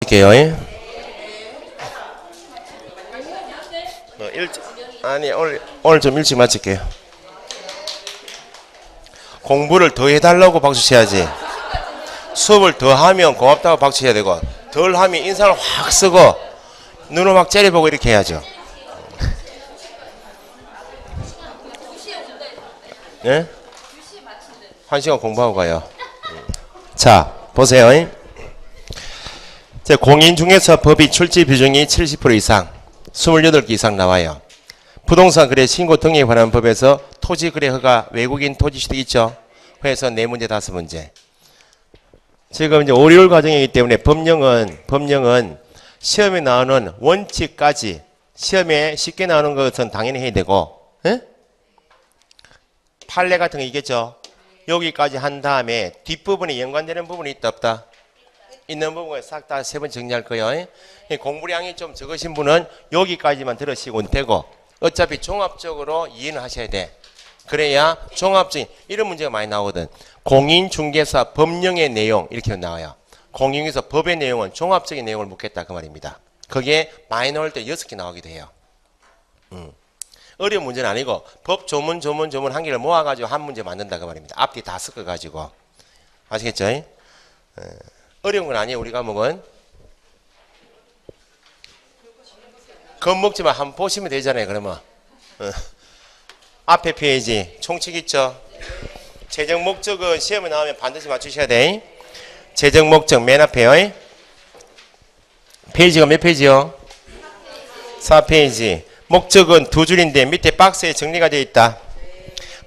맞을게요. 아니 오늘 좀 일찍 마칠게요. 공부를 더 해달라고 박수 쳐야지. 수업을 더 하면 고맙다고 박수 쳐야 되고, 덜 하면 인상을 확 쓰고 눈을 막 째려보고 이렇게 해야죠. 네? 1시간 공부하고 가요. 자, 보세요. 공인중개사 법인 출지 비중이 70% 이상, 28개 이상 나와요. 부동산 거래 신고 등에 관한 법에서 토지 거래 허가 외국인 토지 취득 있죠. 그래서 4문제 5문제. 지금 이제 5개월 과정이기 때문에 법령은 시험에 나오는 원칙까지, 시험에 쉽게 나오는 것은 당연히 해야 되고, 에? 판례 같은 거 있겠죠. 여기까지 한 다음에 뒷부분에 연관되는 부분이 있다 없다? 있는 부분을 싹 다 3번 정리할 거예요. 공부량이 좀 적으신 분은 여기까지만 들으시면 되고, 어차피 종합적으로 이해는 하셔야 돼. 그래야 종합적인 이런 문제가 많이 나오거든. 공인중개사 법령의 내용 이렇게 나와요. 공인중개사 법의 내용은 종합적인 내용을 묻겠다 그 말입니다. 그게 많이 나올 때 6개 나오기도 해요. 어려운 문제는 아니고 법 조문 한 개를 모아가지고 한 문제 만든다 그 말입니다. 앞뒤 다 섞어가지고. 아시겠죠? 어려운 건 아니에요. 우리 과목은. 겁먹지만 한번 보시면 되잖아요. 그러면 앞에 페이지 총칙 있죠. 재정 목적은 시험에 나오면 반드시 맞추셔야 돼. 재정 목적 맨 앞에요. 페이지가 몇 페이지요? 4페이지. 목적은 2줄인데 밑에 박스에 정리가 되어 있다.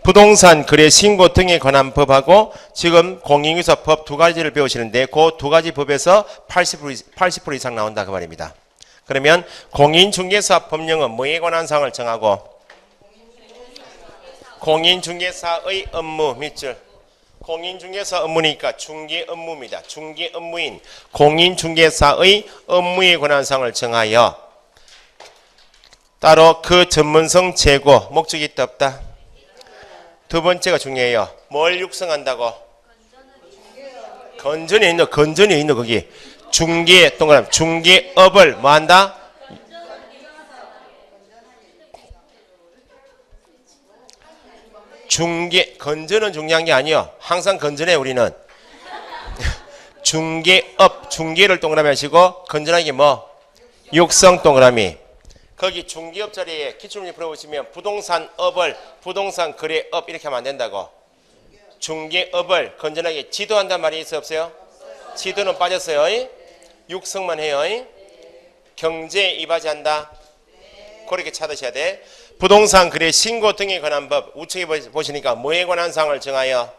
부동산 거래 신고 등에 관한 법하고 지금 공인중개사 법 2가지를 배우시는데 그 2가지 법에서 80% 이상 나온다 그 말입니다. 그러면 공인중개사 법령은 뭐에 관한 사항을 정하고, 공인중개사의 업무 밑줄, 공인중개사 업무니까 중개 업무입니다. 중개 업무인 공인중개사의 업무에 관한 사항을 정하여 따로 그 전문성 제고 목적이 있다 없다? 두 번째가 중요해요. 뭘 육성한다고? 건전이 있는 거기. 중개 동그라미 중개업을 뭐한다? 건전은 중요한 게 아니요. 항상 건전해 우리는. 중개업 중개를 동그라미 하시고 건전하게 뭐? 육성 동그라미. 거기 중개업 자리에 기출문제 풀어보시면 부동산업을 부동산 거래업 이렇게 하면 안 된다고. 중개업을 건전하게 지도한단 말이 있어요 없어요? 지도는 빠졌어요. 육성만 해요. 경제에 이바지한다. 그렇게 찾으셔야 돼. 부동산 거래 신고 등에 관한 법 우측에 보시니까 뭐에 관한 사항을 정하여?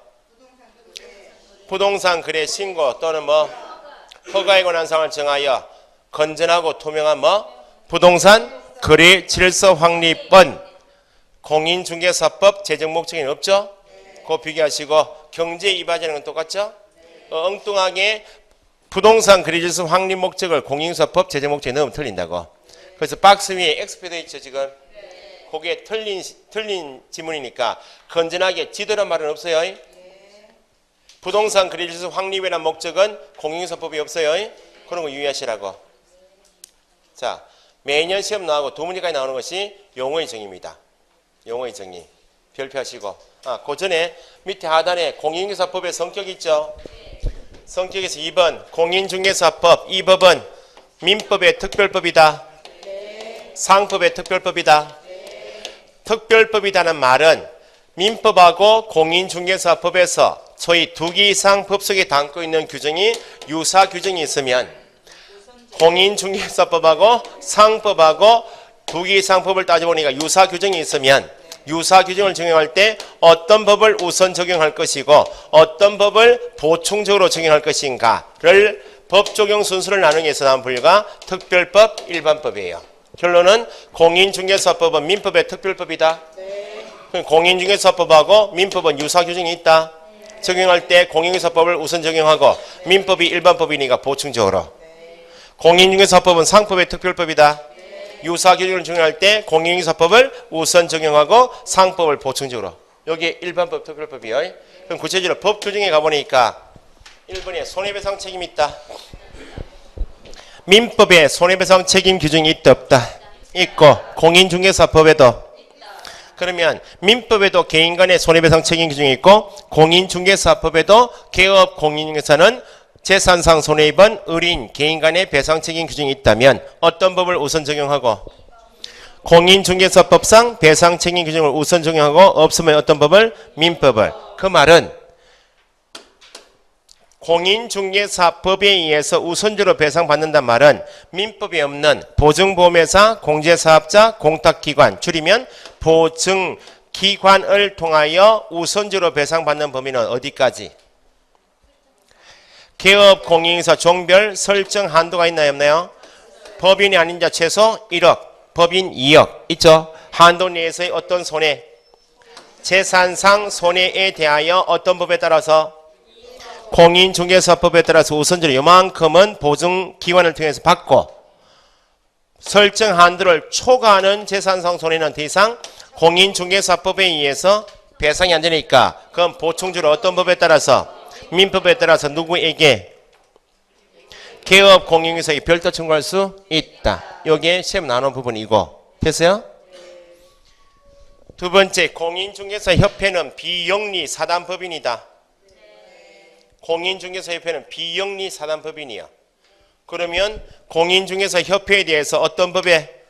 부동산 거래 신고 또는 뭐 허가에 관한 사항을 정하여 건전하고 투명한 뭐 부동산 거래 질서 확립은 공인중개사법 재정 목적에는 없죠? 그거 비교하시고 경제에 이바지하는 건 똑같죠? 엉뚱하게 부동산 거래 질서 확립 목적을 공인중개사법 재정 목적에 넣으면 틀린다고. 그래서 박스 위에 X표 되어 있죠 지금? 그게 틀린 지문이니까 건전하게 지도란 말은 없어요. 부동산 거래 질서 확립이라는 목적은 공인중개사법이 없어요. 그런 거 유의하시라고. 자, 매년 시험 나오고 2문제까지 나오는 것이 용어의 정의입니다. 용어의 정의. 별표하시고. 그 전에 밑에 하단에 공인중개사법의 성격 있죠? 성격에서 2번 공인중개사법. 이 법은 민법의 특별법이다. 상법의 특별법이다. 특별법이라는 말은 민법하고 공인중개사법에서 소위 2개 이상 법 속에 담고 있는 규정이 유사 규정이 있으면 공인중개사법하고 상법하고 2개 이상 법을 따져보니까 유사 규정이 있으면 유사 규정을 적용할 때 어떤 법을 우선 적용할 것이고 어떤 법을 보충적으로 적용할 것인가를 법 적용 순서를 나누기 위해서 나온 분류가 특별법, 일반법이에요. 결론은 공인중개사법은 민법의 특별법이다. 네. 공인중개사법하고 민법은 유사 규정이 있다. 네. 적용할 때 공인중개사법을 우선 적용하고 민법이 일반법이니까 보충적으로. 네. 공인중개사법은 상법의 특별법이다. 네. 유사 규정을 적용할 때 공인중개사법을 우선 적용하고 상법을 보충적으로. 여기 일반법, 특별법이에요. 네. 그럼 구체적으로 법 규정에 가보니까 1번에 손해배상 책임이 있다. 민법에 손해배상 책임 규정이 있다 없다? 있고 공인중개사법에도. 그러면 민법에도 개인 간의 손해배상 책임 규정이 있고 공인중개사법에도 개업 공인중개사는 재산상 손해 입은 의뢰인 개인 간의 배상 책임 규정이 있다면 어떤 법을 우선 적용하고? 공인중개사법상 배상 책임 규정을 우선 적용하고 없으면 어떤 법을? 민법을. 그 말은 공인중개사법에 의해서 우선적으로 배상받는단 말은 민법에 없는 보증보험회사, 공제사업자, 공탁기관, 줄이면 보증기관을 통하여 우선적으로 배상받는 범위는 어디까지? 개업 공인중개사 종별 설정 한도가 있나요 없나요? 법인이 아닌 자 최소 1억, 법인 2억 있죠? 한도 내에서의 어떤 손해? 재산상 손해에 대하여 어떤 법에 따라서? 공인중개사법에 따라서 우선적으로 요만큼은 보증기관을 통해서 받고 설정 한도를 초과하는 재산상 손해는 더 이상 공인중개사법에 의해서 배상이 안 되니까 그건 보충적으로 어떤 법에 따라서? 민법에 따라서 누구에게? 개업 공인중개사에게 별도 청구할 수 있다. 여기에 시험 나눈 부분이고. 됐어요? 두 번째, 공인중개사협회는 비영리 사단법인이다. 공인중개사협회는 비영리 사단법인이야. 그러면 공인중개사협회에 대해서 어떤 법에?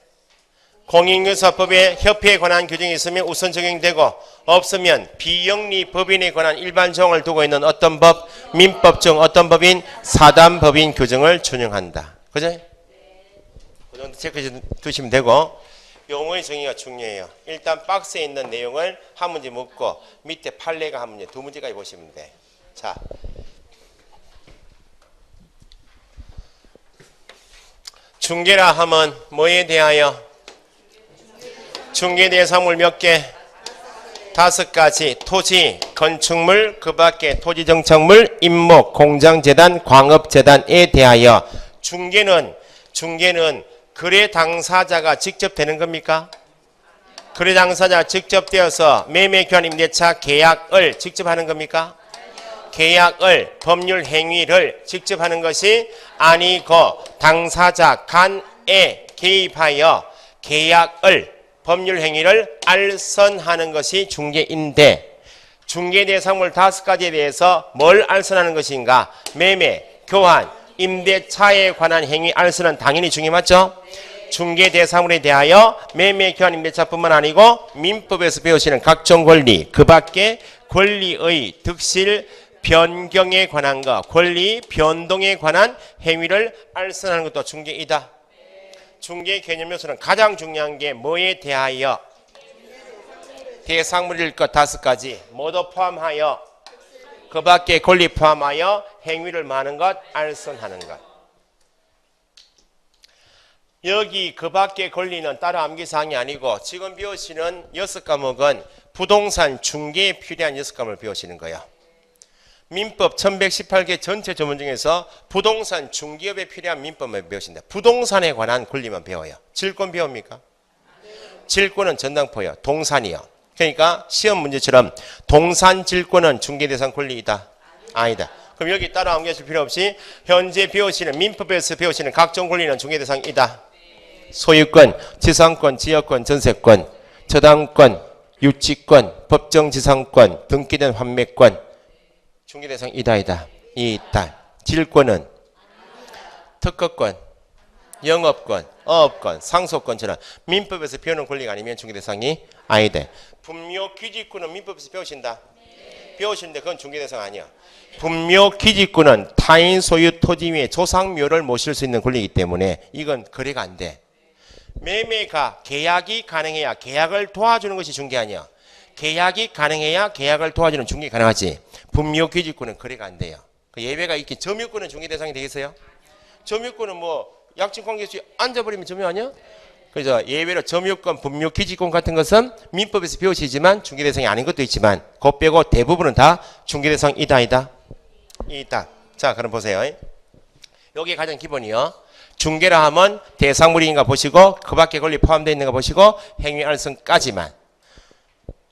공인중개사법에 협회에 관한 규정이 있으면 우선 적용되고 없으면 비영리 법인에 관한 일반 조항을 두고 있는 어떤 법? 민법 중 어떤 법인? 사단법인 규정을 준용한다. 그죠? 그 정도 체크해 두시면 되고 용어의 정의가 중요해요. 일단 박스에 있는 내용을 한 문제 묻고 밑에 판례가 한 문제, 두 문제까지 보시면 돼. 자, 중개라 하면 뭐에 대하여? 중개 대상물 몇 개? 5가지. 토지, 건축물, 그 밖에 토지정착물, 임목, 공장재단, 광업재단에 대하여. 중개는 거래 당사자가 직접 되는 겁니까? 거래 당사자가 직접 되어서 매매 교환 임대차 계약을 직접 하는 겁니까? 계약을, 법률 행위를 직접 하는 것이 아니고 당사자 간에 개입하여 계약을, 법률 행위를 알선하는 것이 중개인데 중개 대상물 5가지에 대해서 뭘 알선하는 것인가? 매매, 교환, 임대차에 관한 행위 알선은 당연히 중개 맞죠? 중개 대상물에 대하여 매매, 교환, 임대차뿐만 아니고 민법에서 배우시는 각종 권리, 그 밖에 권리의 득실, 변경에 관한 것, 권리, 변동에 관한 행위를 알선하는 것도 중개이다. 중개 개념 요소는 가장 중요한 게 뭐에 대하여? 대상물일 것 5가지 모두 포함하여 그 밖에 권리 포함하여 행위를 많은 것, 알선하는 것. 여기 그 밖에 권리는 따로 암기사항이 아니고 지금 배우시는 6과목은 부동산 중개에 필요한 6과목을 배우시는 거예요. 민법 1118개 전체 조문 중에서 부동산 중개업에 필요한 민법을 배우신다. 부동산에 관한 권리만 배워요. 질권 배웁니까? 질권은 전당포요. 동산이요. 그러니까 시험 문제처럼 동산 질권은 중개대상 권리이다. 아니다. 그럼 여기 따로 암기하실 필요 없이 현재 배우시는 민법에서 배우시는 각종 권리는 중개대상이다. 소유권, 지상권, 지역권, 전세권, 저당권, 유치권, 법정지상권, 등기된 환매권 중개대상 이다. 질권은 특허권, 영업권, 어업권, 상속권처럼 민법에서 배우는 권리가 아니면 중개대상이 아니다. 분묘기지권은 민법에서 배우신다. 배우시는데 그건 중개대상 아니야. 분묘기지권은 타인 소유 토지 위에 조상묘를 모실 수 있는 권리이기 때문에 이건 거래가 안 돼. 매매가 계약이 가능해야 계약을 도와주는 것이 중개 아니야. 계약이 가능해야 계약을 도와주는 중개 가능하지. 분묘기지권은 거래가 안 돼요. 그 예외가 있긴. 점유권은 중개 대상이 되겠어요? 점유권은 뭐 약정관계에서 앉아버리면 점유 아니야? 그래서 예외로 점유권, 분묘기지권 같은 것은 민법에서 배우시지만 중개 대상이 아닌 것도 있지만 그것 빼고 대부분은 다 중개 대상이다. 있다. 자, 그럼 보세요. 여기 가장 기본이요. 중개라 하면 대상물인가 보시고 그 밖에 권리 포함되어 있는가 보시고 행위 알선까지만.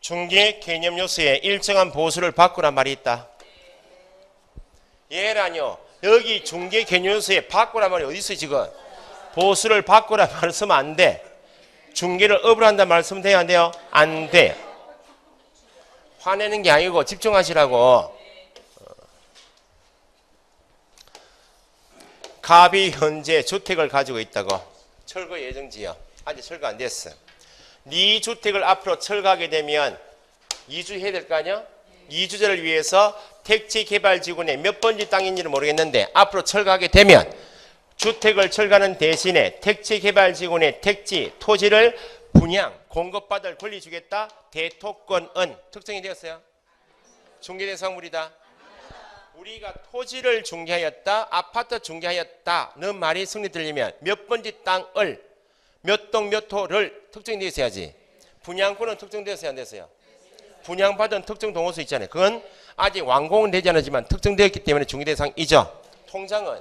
중개 개념 요소에 일정한 보수를 바꾸란 말이 있다. 예라뇨. 여기 중개 개념서에 바꾸란 말이 어디 있어요 지금? 보수를 바꾸란 말을 쓰면 안 돼. 중개를 업으로 한다는 말 쓰면 돼요 안 돼요? 안 돼. 화내는 게 아니고 집중하시라고. 갑이 현재 주택을 가지고 있다고. 철거 예정지요. 아직 철거 안 됐어. 네 주택을 앞으로 철거하게 되면 이주해야 될 거 아니야? 이주자를 위해서 택지개발지구내 몇 번지 땅인지는 모르겠는데 앞으로 철거하게 되면 주택을 철거하는 대신에 택지개발지구내 택지, 토지를 분양, 공급받을 권리 주겠다. 대토권은 특정이 되었어요? 중개대상물이다. 우리가 토지를 중개하였다, 아파트 중개하였다는 말이 성립 들리면 몇 번지 땅을 몇 동 몇 호를 특정이 되어 있어야지. 분양권은 특정되었어요 안 됐어요? 분양받은 특정 동호수 있잖아요. 그건 아직 완공은 되지 않았지만 특정되었기 때문에 중개대상이죠. 통장은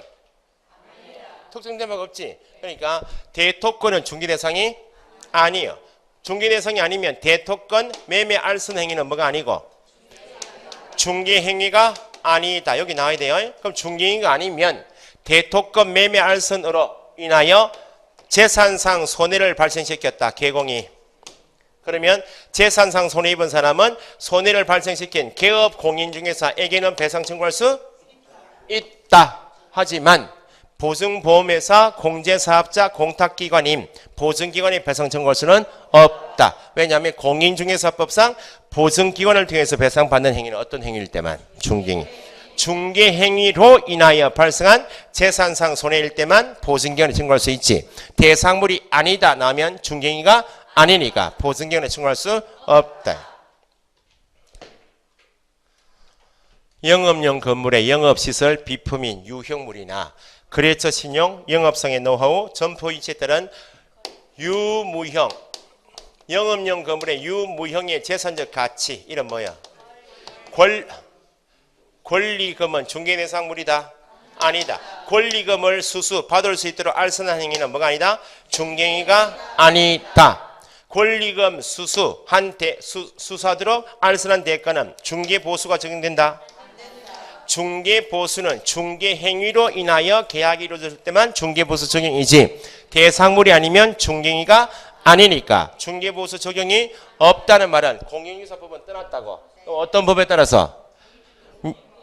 특정된 바가 없지. 그러니까 대토권은 중개대상이 아니에요. 중개대상이 아니면 대토권 매매 알선 행위는 뭐가 아니고 중개행위가 아니다. 여기 나와야 돼요. 그럼 중개행위가 아니면 대토권 매매 알선으로 인하여 재산상 손해를 발생시켰다. 개공이. 그러면 재산상 손해 입은 사람은 손해를 발생시킨 개업 공인중개사에게는 배상 청구할 수 있다. 하지만 보증보험회사, 공제사업자, 공탁기관인 보증기관이 배상 청구할 수는 없다. 왜냐하면 공인중개사법상 보증기관을 통해서 배상받는 행위는 어떤 행위일 때만? 중개행위. 중개행위로 인하여 발생한 재산상 손해일 때만 보증기관에 청구할 수 있지. 대상물이 아니다 나면 중개행위가 아니니까 보증기관에 청구할 수 없다. 영업용 건물의 영업시설, 비품인 유형물이나 거래처 신용, 영업상의 노하우, 점포이체에 따른 유무형, 영업용 건물의 유무형의 재산적 가치, 이런 뭐야? 권리금은 중개대상물이다? 아니다. 권리금을 수수 받을 수 있도록 알선한 행위는 뭐가 아니다? 중개행위가 아니다. 권리금 수수한 수수하도록 알선한 대가는 중개보수가 적용된다? 중개보수는 중개행위로 인하여 계약이 이루어질 때만 중개보수 적용이지 대상물이 아니면 중개행위가 아니니까 중개보수 적용이 없다는 말은 공인중개사법은 떠났다고. 어떤 법에 따라서?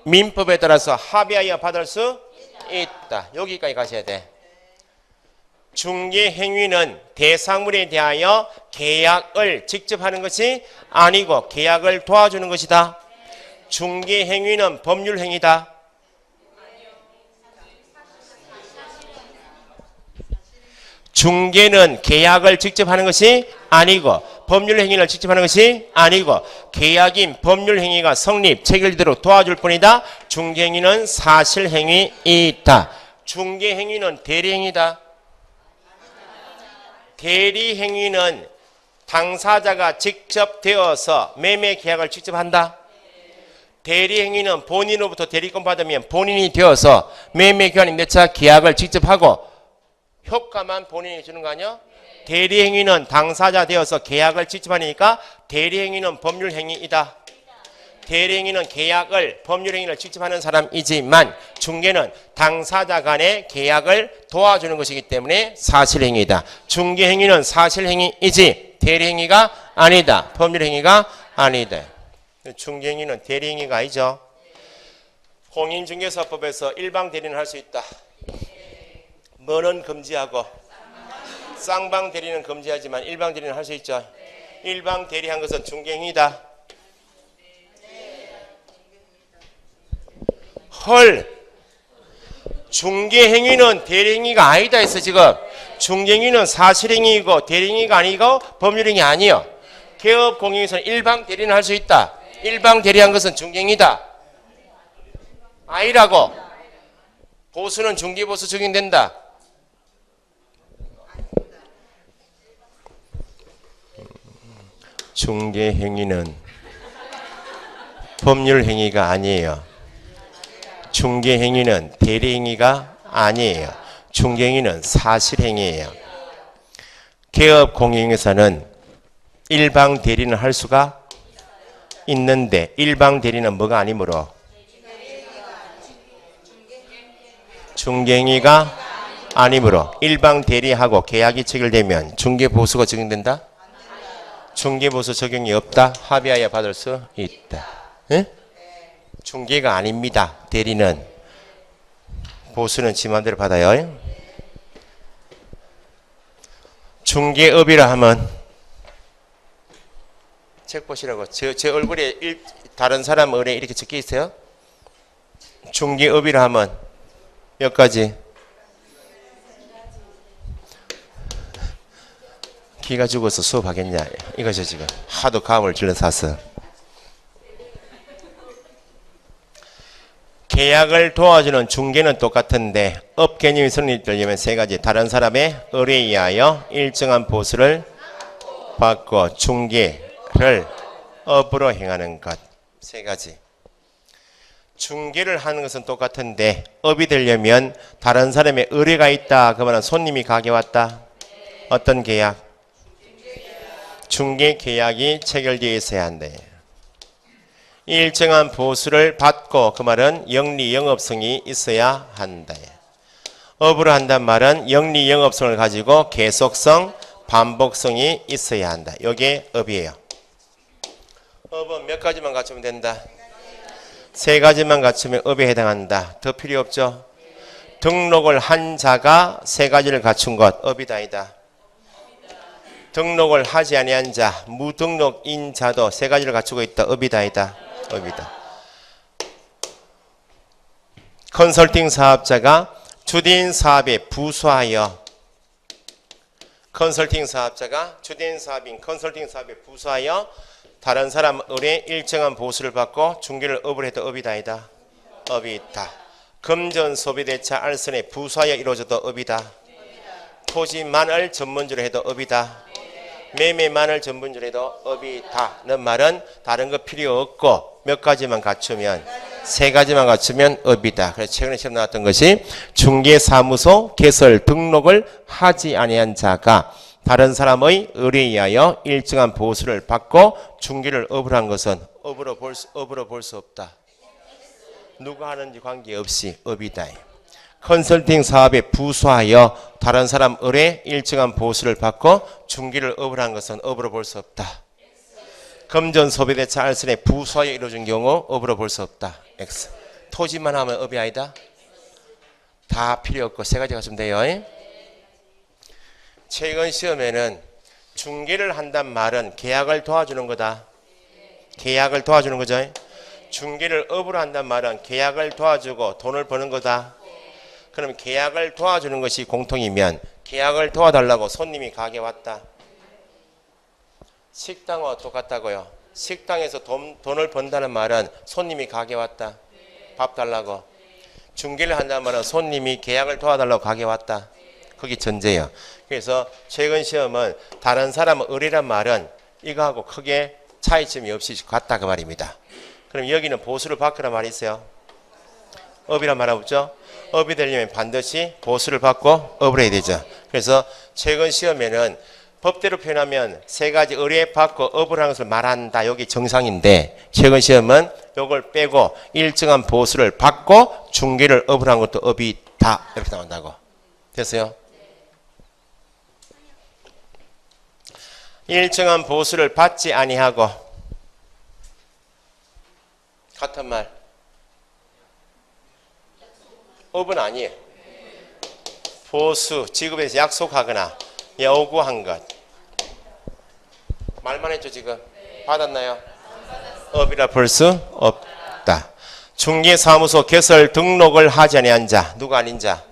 민법에 따라서 합의하여 받을 수 있다. 여기까지 가셔야 돼. 중개행위는 대상물에 대하여 계약을 직접 하는 것이 아니고 계약을 도와주는 것이다. 중개행위는 법률행위다. 중개는 계약을 직접 하는 것이 아니고 법률행위를 직접 하는 것이 아니고 계약인 법률행위가 성립, 체결되도록 도와줄 뿐이다. 중개행위는 사실행위이다. 중개행위는 대리행위다. 대리행위는 당사자가 직접 되어서 매매 계약을 직접 한다. 대리행위는 본인으로부터 대리권 받으면 본인이 되어서 매매 기간이 몇 차 계약을 직접 하고 효과만 본인이 주는 거 아니야? 대리행위는 당사자 되어서 계약을 직접 하니까 대리행위는 법률행위이다. 대리행위는 계약을 법률행위를 직접 하는 사람이지만 중개는 당사자 간의 계약을 도와주는 것이기 때문에 사실행위이다. 중개행위는 사실행위이지 대리행위가 아니다. 법률행위가 아니다. 중개행위는 대리행위가 아니죠. 공인중개사법에서 일방대리는 할 수 있다. 뭐는 금지하고 쌍방대리는 금지하지만 일방대리는 할 수 있죠. 일방대리한 것은 중개행위다. 헐, 중개행위는 대리행위가 아니다 했어. 지금 중개행위는 사실행위이고 대리행위가 아니고 법률행위 아니요. 개업공인에서는 일방대리는 할 수 있다. 일방대리한 것은 중개행위다. 아니라고. 보수는 중개보수 적용된다. 중개행위는 법률행위가 아니에요. 중개행위는 대리행위가 아니에요. 중개행위는 사실행위예요. 개업공인에서는 일방대리는 할 수가 있는데 일방대리는 뭐가 아니므로 중개행위가 아니므로 일방 대리하고 계약이 체결되면 중개보수가 적용된다? 중개보수 적용이 없다? 합의하여 받을 수 있다. 예? 중개가 아닙니다. 대리는. 보수는 지 맘대로 받아요. 중개업이라 하면 책 보시라고. 제 얼굴에 다른 사람 얼에 이렇게 적혀 있어요. 중개업이라 하면 몇 가지? 기가 죽어서 수업하겠냐 이거죠. 지금 하도 감을 질러사서 계약을 도와주는 중개는 똑같은데 업 개념이 성립되려면 세 가지. 다른 사람의 의뢰에 의하여 일정한 보수를 받고 중개를 업으로 행하는 것. 세 가지. 중개를 하는 것은 똑같은데 업이 되려면 다른 사람의 의뢰가 있다. 그러면 손님이 가게 왔다. 어떤 계약? 중개 계약이 체결되어 있어야 한대. 일정한 보수를 받고 그 말은 영리 영업성이 있어야 한다. 업으로 한단 말은 영리 영업성을 가지고 계속성, 반복성이 있어야 한다. 이게 업이에요. 업은 몇 가지만 갖추면 된다. 세 가지만 갖추면 업에 해당한다. 더 필요 없죠. 등록을 한 자가 세 가지를 갖춘 것 업이다 아니다. 등록을 하지 아니한 자, 무등록인 자도 세 가지를 갖추고 있다. 업이다 아니다. 업이다. 컨설팅 사업자가 주된 사업에 부수하여 컨설팅 사업자가 주된 사업인 컨설팅 사업에 부수하여 다른 사람 의뢰 일정한 보수를 받고 중개를 업을 해도 업이다 아니다. 업이 있다. 금전 소비대차 알선에 부수하여 이루어져도 업이다. 토지만을 전문주로 해도 업이다. 매매만을 전문주로 해도 업이다는 말은 다른 거 필요 없고 몇 가지만 갖추면 세 가지만 갖추면 업이다. 그래서 최근에 시험 나왔던 것이 중개사무소 개설 등록을 하지 아니한 자가 다른 사람의 의뢰에 의하여 일정한 보수를 받고 중개를 업을 한 것은 업으로 볼 수 없다. 누가 하는지 관계없이 업이다. 컨설팅 사업에 부수하여 다른 사람 의뢰 일정한 보수를 받고 중개를 업을 한 것은 업으로 볼 수 없다. 금전 소비대차 알선에 부수하여 이루어진 경우 업으로 볼 수 없다. X. 토지만 하면 업이 아니다. 다 필요 없고 세 가지 가시면 돼요. 최근 시험에는 중개를 한단 말은 계약을 도와주는 거다. 계약을 도와주는 거죠. 중개를 업으로 한단 말은 계약을 도와주고 돈을 버는 거다. 그럼 계약을 도와주는 것이 공통이면 계약을 도와달라고 손님이 가게 왔다. 식당과 똑같다고요. 식당에서 돈을 번다는 말은 손님이 가게 왔다. 밥 달라고. 중개를 한다는 말은 손님이 계약을 도와달라고 가게 왔다. 그게 전제예요. 그래서 최근 시험은 다른 사람 의뢰란 말은 이거하고 크게 차이점이 없이 같다 그 말입니다. 그럼 여기는 보수를 받거란 말이 있어요. 업이란 말 없죠? 업이 되려면 반드시 보수를 받고 업을 해야 되죠. 그래서 최근 시험에는 법대로 표현하면 세 가지 의뢰 받고 업을 하는 것을 말한다. 여기 정상인데 최근 시험은 이걸 빼고 일정한 보수를 받고 중개를 업을 한 것도 업이다. 이렇게 나온다고. 됐어요? 일정한 보수를 받지 아니하고 같은 말. 업은 아니에요. 보수, 지급에서 약속하거나 요구한 것. 말만 했죠 지금? 받았나요? 업이라 볼 수 없다. 중개사무소 개설 등록을 하지 아니한 자. 누가 아닌 자?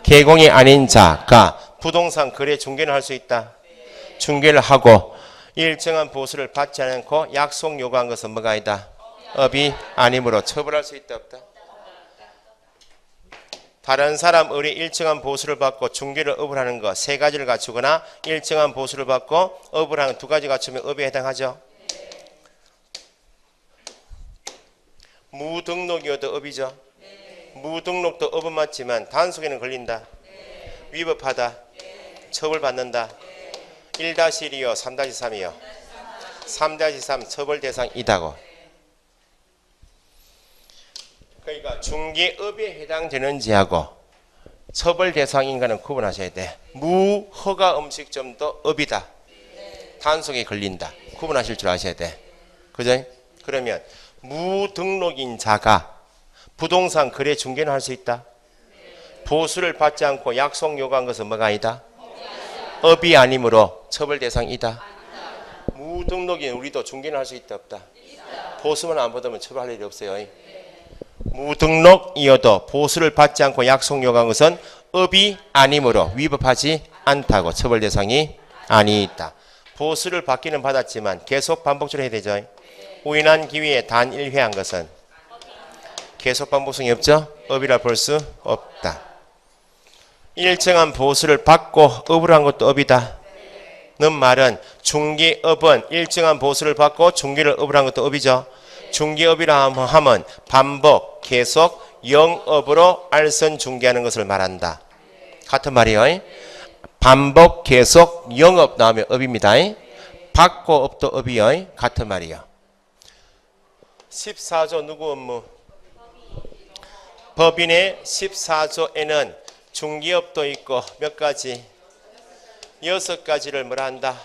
개공이 아닌 자가 부동산 거래 중개를 할 수 있다. 중개를 하고 일정한 보수를 받지 않고 약속 요구한 것은 뭐가 아니다? 업이 아니므로 처벌할 수 있다 없다? 다른 사람 의뢰 일정한 보수를 받고 중개를 업을 하는 것 세 가지를 갖추거나 일정한 보수를 받고 업을 하는 두 가지 갖추면 업에 해당하죠. 무등록이어도 업이죠. 무등록도 업은 맞지만 단속에는 걸린다. 위법하다. 처벌받는다. 1-1이요 3-3이요 3-3 처벌 대상이다고. 그러니까 중개업에 해당되는지하고 처벌 대상인가는 구분하셔야 돼. 무허가 음식점도 업이다. 단속에 걸린다. 구분하실 줄 아셔야 돼. 그죠? 그러면 무등록인 자가 부동산 거래 중개는 할 수 있다. 보수를 받지 않고 약속 요구한 것은 뭐가 아니다? 업이 아니므로 처벌 대상이다. 무등록인 우리도 중개는 할 수 있다 없다? 보수만 안 받으면 처벌할 일이 없어요. 무등록이어도 보수를 받지 않고 약속 요구한 것은 업이 아니므로 위법하지 않다고 처벌 대상이 아니다. 보수를 받기는 받았지만 계속 반복적으로 해야 되죠. 우인한 기회에 단 1회 한 것은 계속 반복성이 없죠. 업이라 볼 수 없다. 일정한 보수를 받고 업을 한 것도 업이다. 는 말은 중개업은 일정한 보수를 받고 중개를 업을 한 것도 업이죠. 중개업이라 하면 반복, 계속, 영업으로 알선 중개하는 것을 말한다. 같은 말이에요. 반복, 계속, 영업 나오면 업입니다. 받고 업도 업이요. 같은 말이에요. 14조 누구 업무? 법인의 14조에는 중개업도 있고 몇 가지? 6가지를 뭐라 한다?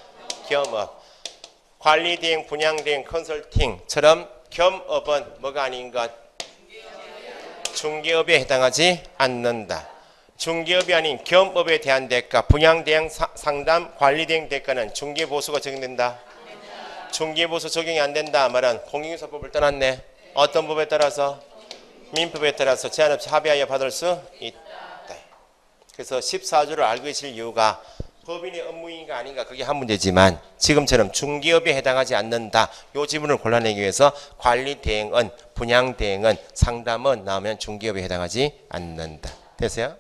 겸업. 관리대행, 분양대행, 컨설팅처럼 겸업은 뭐가 아닌 것? 중개업에 해당하지 않는다. 중개업이 아닌 겸업에 대한 대가, 분양대행, 상담, 관리대행 대가는 중개보수가 적용된다. 중개보수 적용이 안 된다 말은 공인중개사법을 떠났네. 어떤 법에 따라서? 민법에 따라서 제한 없이 합의하여 받을 수 있다. 그래서 14조를 알고 계실 이유가 법인의 업무인가 아닌가 그게 한 문제지만 지금처럼 중개업에 해당하지 않는다. 이 지문을 골라내기 위해서 관리대행은, 분양대행은, 상담은 나오면 중개업에 해당하지 않는다. 됐어요?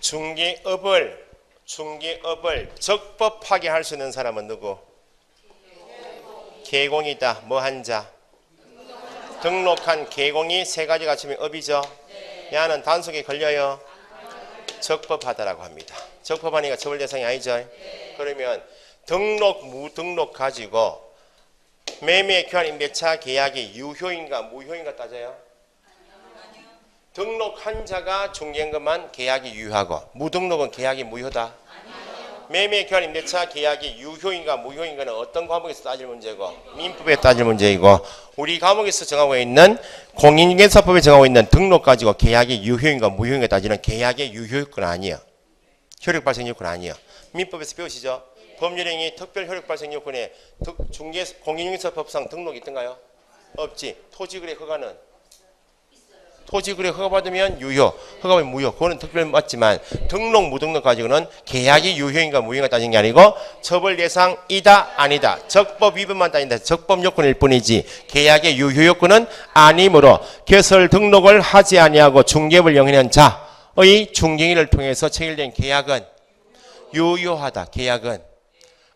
중개업을 적법하게 할 수 있는 사람은 누구? 계공이다. 뭐 한 자? 등록한 계공이 3가지 갖추면 업이죠. 야는 단속에 걸려요. 적법하다라고 합니다. 적법하니까 처벌 대상이 아니죠. 그러면 등록, 무등록 가지고 매매, 교환, 임대차 계약이 유효인가 무효인가 따져요. 등록한 자가 중개한 것만 계약이 유효하고 무등록은 계약이 무효다. 매매, 교환, 임대차 계약이 유효인가 무효인가는 어떤 과목에서 따질 문제고 민법에 따질 문제이고 우리 과목에서 정하고 있는 공인중개사법에 정하고 있는 등록 가지고 계약이 유효인가 무효인가 따지는 계약의 유효요건 아니에요. 효력 발생 요건 아니에요. 민법에서 배우시죠? 법률행위 특별 효력 발생 요건에 공인중개사법상 등록이 있던가요? 없지. 토지거래 허가는? 토지거래 허가받으면 유효, 허가받으면 무효. 그거는 특별 맞지만 등록, 무등록 가지고는 계약이 유효인가 무효인가 따지는 게 아니고 처벌 대상이다, 아니다. 적법 위반만 따진다. 적법 요건일 뿐이지 계약의 유효 요건은 아니므로 개설 등록을 하지 아니하고 중개업을 영위하는 자의 중개인을 통해서 체결된 계약은 유효하다. 계약은.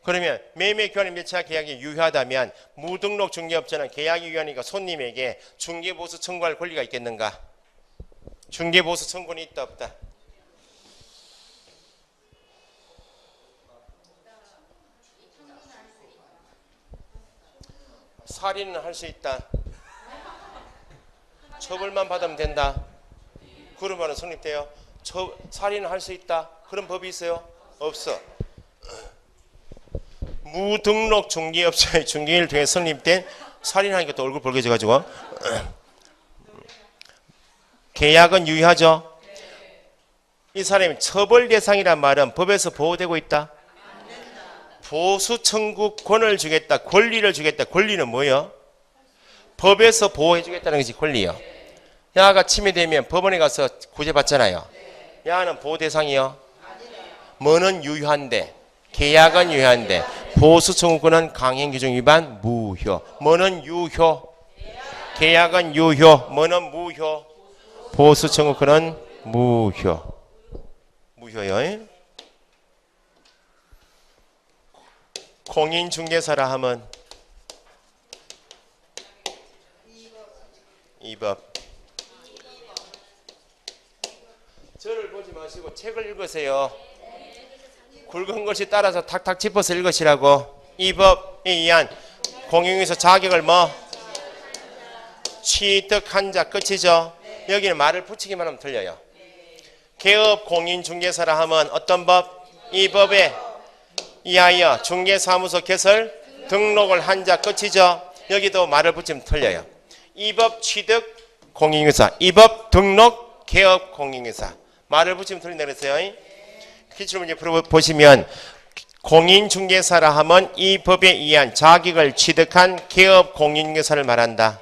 그러면 매매, 교환, 임대차 계약이 유효하다면 무등록 중개업자는 계약이 유효하니까 손님에게 중개보수 청구할 권리가 있겠는가? 중개보수 청구는 있다 없다? 살인은 할 수 있다. 처벌만 받으면 된다. 그런 말은 성립돼요. 살인은 할 수 있다. 그런 법이 있어요? 없어. 무등록 중개업자의 중개인을 통해 성립된 살인하니까 또 얼굴 벌개져가지고 계약은 유효하죠. 이 사람이 처벌 대상이란 말은 법에서 보호되고 있다. 보수 청구권을 주겠다. 권리를 주겠다. 권리는 뭐예요? 법에서 보호해 주겠다는 것이 권리요. 야가 침해되면 법원에 가서 구제받잖아요. 야는 보호 대상이요. 뭐는 유효한데 계약은 유효한데 보수 청구권은 강행 규정 위반 무효. 뭐는 유효? 계약은 유효. 뭐는 무효? 보수 청구권은 무효. 무효요. 공인중개사라 하면 2법. 저를 보지 마시고 책을 읽으세요. 굵은 것이 따라서 탁탁 짚어서 읽으시라고. 이 법에 의한 공인중개사 자격을 뭐? 취득한 자 끝이죠. 여기는 말을 붙이기만 하면 틀려요. 개업 공인중개사라 하면 어떤 법? 이 법에 의하여 중개사무소 개설 등록을 한 자 끝이죠. 여기도 말을 붙이면 틀려요. 이 법 취득 공인중개사, 이 법 등록 개업 공인중개사. 말을 붙이면 틀린다 그랬어요. 기출문제 보시면 공인중개사라 하면 이 법에 의한 자격을 취득한 개업 공인중개사를 말한다.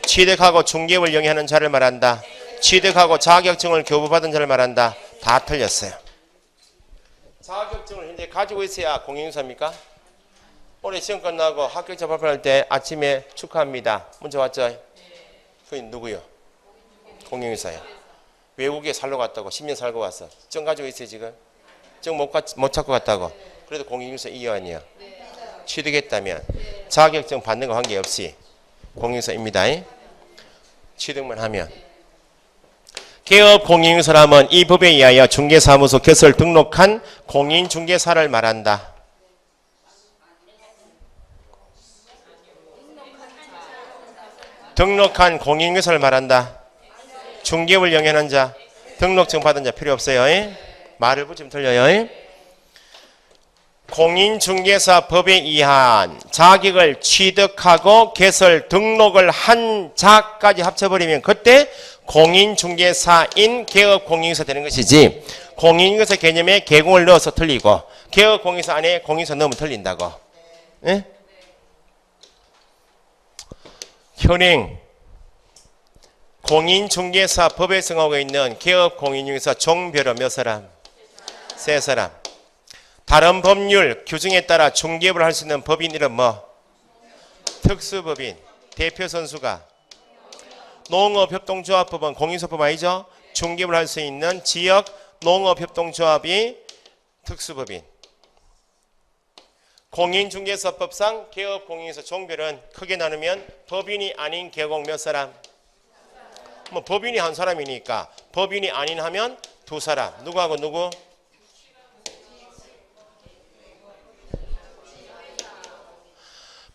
취득하고 중개업을 영위하는 자를 말한다. 취득하고 자격증을 교부받은 자를 말한다. 다 틀렸어요. 자격증을 현재 가지고 있어야 공인중개사입니까? 올해 시험 끝나고 합격자 발표할 때 아침에 축하합니다. 문자 왔죠? 그게 누구요? 공인중개사요. 외국에 살러 갔다고 10년 살고 왔어. 증 가지고 있어요 지금? 증 못 찾고 갔다고. 그래도 공인중개사 이완이요. 취득했다면 자격증 받는 거 관계없이 공인중개사입니다. 취득만 하면. 개업 공인중개사라면 이 법에 의하여 중개사무소 개설 등록한 공인중개사를 말한다. 등록한 공인중개사를 말한다. 중개업을 영위하는 자, 등록증 받은 자 필요 없어요. 말을 붙이면 틀려요. 공인중개사 법에 의한 자격을 취득하고 개설 등록을 한 자까지 합쳐버리면 그때 공인중개사인 개업 공인중개사 되는 것이지, 공인중개사 개념에 개공을 넣어서 틀리고 개업 공인중개사 안에 공인중개사 넣으면 틀린다고. 예? 현행 공인중개사 법에 정하고 있는 개업 공인중개사 종별은 몇 사람? 3사람. 다른 법률 규정에 따라 중개업을 할 수 있는 법인 이름 뭐? 특수법인. 대표 선수가 농업협동조합법은 공인소법 아니죠? 중개업을 할 수 있는 지역 농업협동조합이 특수법인. 공인중개사법상 개업 공인중개사 종별은 크게 나누면 법인이 아닌 개공 몇 사람? 뭐 법인이 한 사람이니까 법인이 아닌 하면 2사람. 누구하고 누구?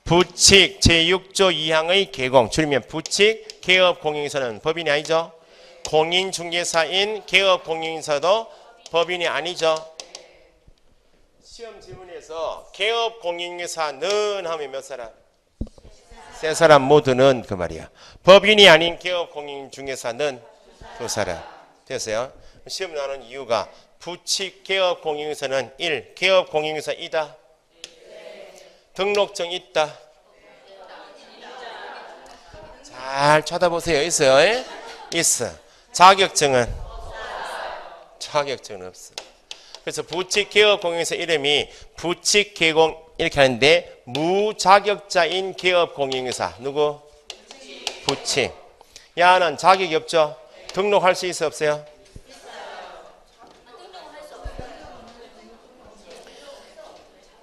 부칙 제6조 2항의 개공, 줄이면 부칙 개업 공인중개사는 법인이 아니죠. 공인중개사인 개업 공인중개사도 법인이 아니죠. 시험 지문에서 개업 공인중개사는 하면 몇 사람? 3사람 모두는 그 말이야. 법인이 아닌 개업 공인중개사는 2사람. 됐어요? 시험 나오는 이유가 부칙 개업 공인중개사는 1. 개업 공인중개사 이다. 등록증 있다. 잘 쳐다보세요. 있어요? 있어. 자격증은? 자격증은 없어. 그래서 부칙 개업 공인중개사 이름이 부칙 개공 이렇게 하는데 무자격자인 개업 공인중개사 누구? 부칙. 야는 자격이 없죠? 등록할 수 있어 없어요?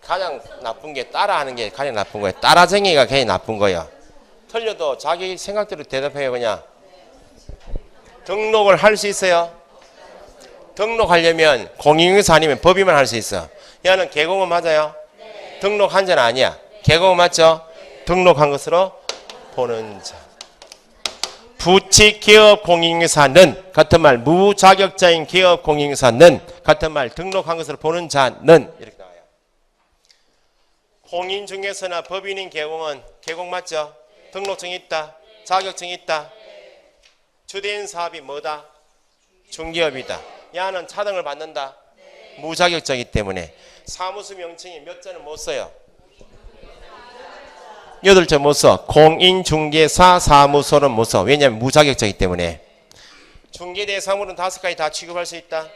가장 나쁜 게 따라하는 게 가장 나쁜 거예요. 따라쟁이가 괜히 나쁜 거예요. 틀려도 자기 생각대로 대답해요. 그냥 등록을 할 수 있어요. 등록하려면 공인중개사 아니면 법인만 할 수 있어. 야는 개공은 맞아요? 등록한 자는 아니야. 개공은 맞죠? 등록한 것으로 보는 자. 부칙 개업 공인중개사는 같은 말, 무자격자인 개업 공인중개사는 같은 말, 등록한 것으로 보는 자는 이렇게 나와요. 공인중개사나 법인인 개공은 개공 맞죠? 등록증이 있다. 자격증이 있다. 주된 사업이 뭐다? 중개업이다. 야는 차등을 받는다. 무자격자이기 때문에 사무소 명칭이 몇 자는 못 써요? 8자 못 써. 공인중개사 사무소는 못 써. 왜냐하면 무자격자이기 때문에. 중개대상물은 5가지 다 취급할 수 있다.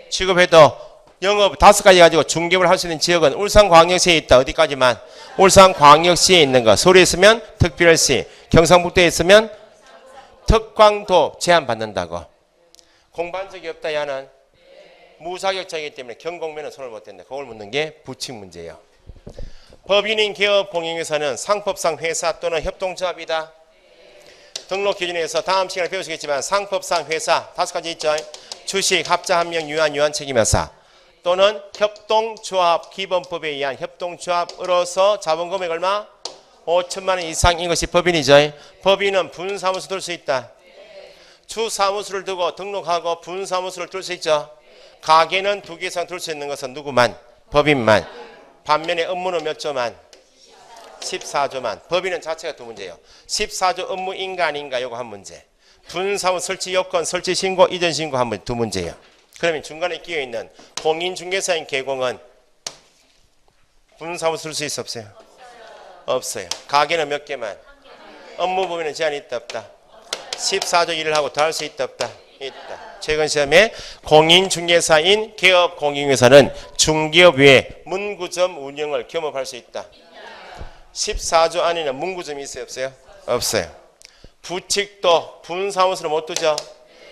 취급해도 영업 5가지 가지고 중개업을 할 수 있는 지역은 울산광역시에 있다. 어디까지만? 울산광역시에 있는 거. 서울에 있으면 특별시, 경상북도에 있으면 특광도 제한받는다고. 공부한 적이 없다. 야는 무자격자이기 때문에 경공면은 손을 못 댄다. 그걸 묻는 게 부칙 문제예요. 법인인 개업 공인중개사는 상법상 회사 또는 협동조합이다. 등록 기준에서 다음 시간에 배우시겠지만 상법상 회사 5가지 있죠. 주식, 합자, 함명, 유한 책임회사 또는 협동조합 기본법에 의한 협동조합으로서 자본금액 얼마? 5천만 원 이상인 것이 법인이죠. 법인은 분사무소 둘 수 있다. 주사무소를 두고 등록하고 분사무소를 둘 수 있죠. 가게는 2개 이상 둘 수 있는 것은 누구만? 법인만. 반면에 업무는 몇 조만? 14조만. 법인은 자체가 두 문제예요. 14조 업무인가 아닌가 요거 한 문제. 분사무소 설치 요건, 설치 신고, 이전 신고 한 문제, 두 문제예요. 그러면 중간에 끼어있는 공인중개사인 개공은 분사무소 쓸 수 있어 없어요? 없어요. 가게는 몇 개만? 업무 범위는 제한이 있다 없다? 14조 일을 하고 더 할 수 있다 없다? 있다. 최근 시험에 공인중개사인 개업공인중개사는 중개업 외에 문구점 운영을 겸업할 수 있다. 14조 안에는 문구점이 있어요 없어요? 없어요. 부칙도 분사무소를 못 두죠.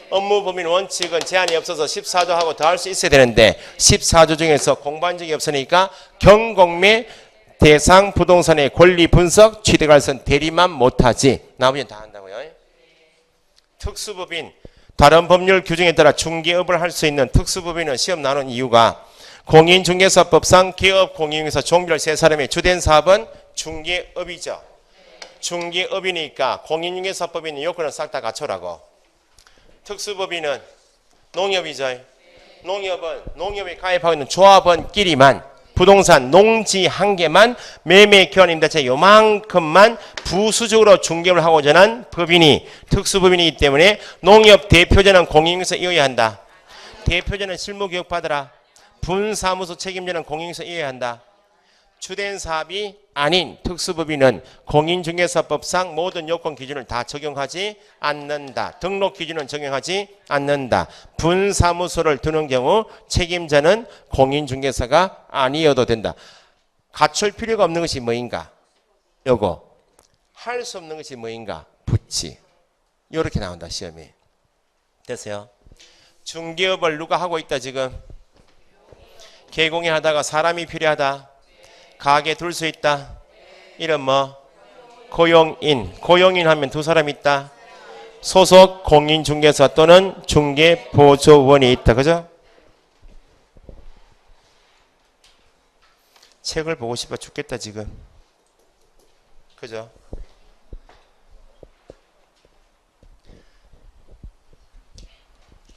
업무 범위 원칙은 제한이 없어서 14조 하고 더 할 수 있어야 되는데 14조 중에서 공부한 적이 없으니까 경공매 대상 부동산의 권리 분석 취득할선 대리만 못하지 나머지는 다 한다고요. 특수법인 다른 법률 규정에 따라 중개업을 할 수 있는 특수법인은 시험 나눈 이유가 공인중개사법상 개업공인중개사 종별 세 사람의 주된 사업은 중개업이죠. 중개업이니까 공인중개사법인의 요건을 싹 다 갖춰라고. 특수법인은 농협이죠. 농협은 농협에 가입하고 있는 조합원끼리만 부동산 농지 한 개만 매매 교환임대차 요만큼만 부수적으로 중개업을 하고자 하는 법인이 특수법인이기 때문에 농협 대표자는 공인중개사 이어야 한다. 대표자는 실무교육 받으라. 분사무소 책임자는 공인중개사 이어야 한다. 주된 사업이 아닌 특수법인은 공인중개사법상 모든 요건 기준을 다 적용하지 않는다. 등록 기준은 적용하지 않는다. 분사무소를 두는 경우 책임자는 공인중개사가 아니어도 된다. 갖출 필요가 없는 것이 뭐인가? 요거. 할 수 없는 것이 뭐인가? 부치. 요렇게 나온다 시험이. 됐어요? 중개업을 누가 하고 있다 지금? 개공이 하다가 사람이 필요하다. 가게 둘 수 있다. 이름 뭐? 고용인. 고용인 하면 두 사람 있다. 소속 공인중개사 또는 중개보조원이 있다. 그죠? 책을 보고 싶어 죽겠다 지금. 그죠?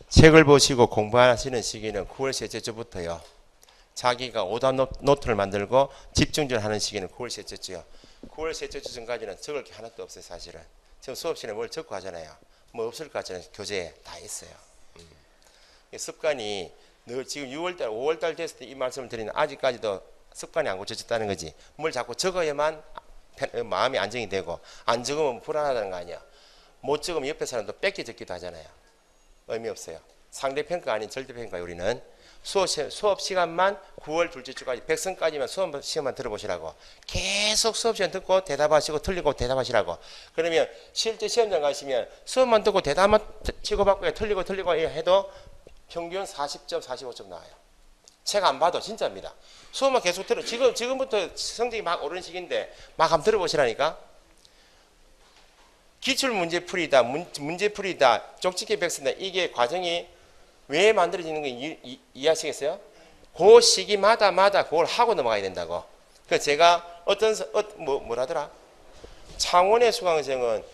책을 보시고 공부하시는 시기는 9월 셋째 주부터요. 자기가 오답 노트를 만들고 집중적으로 하는 시기는 9월 셋째 주요. 9월 셋째 주 전까지는 적을 게 하나도 없어요 사실은. 지금 수업 시간에 뭘 적고 하잖아요. 뭐 없을 것 같잖아요. 교재에 다 있어요. 습관이 늘 지금 6월달 5월달 됐을 때 이 말씀을 드리는 아직까지도 습관이 안 고쳐졌다는 거지. 뭘 자꾸 적어야만 마음이 안정이 되고 안 적으면 불안하다는 거 아니야. 못 적으면 옆에 사람도 뺏겨 적기도 하잖아요. 의미 없어요. 상대평가 아닌 절대평가 우리는 수업 시간만 9월 둘째 주까지 백성까지만 수업 시간만 들어보시라고. 계속 수업 시간 듣고 대답하시고 틀리고 대답하시라고. 그러면 실제 시험장 가시면 수업만 듣고 대답만 치고받고 틀리고 해도 평균 40점 45점 나와요. 책 안 봐도 진짜입니다. 수업만 계속 들어. 지금부터 성적이 막 오르는 시기인데 막 한번 들어보시라니까. 기출문제풀이다 문제풀이다 쪽집게 백선다. 이게 과정이 왜 만들어지는 거 이해하시겠어요? 그 시기마다 그걸 하고 넘어가야 된다고. 그래서 제가 뭐라더라? 창원의 수강생은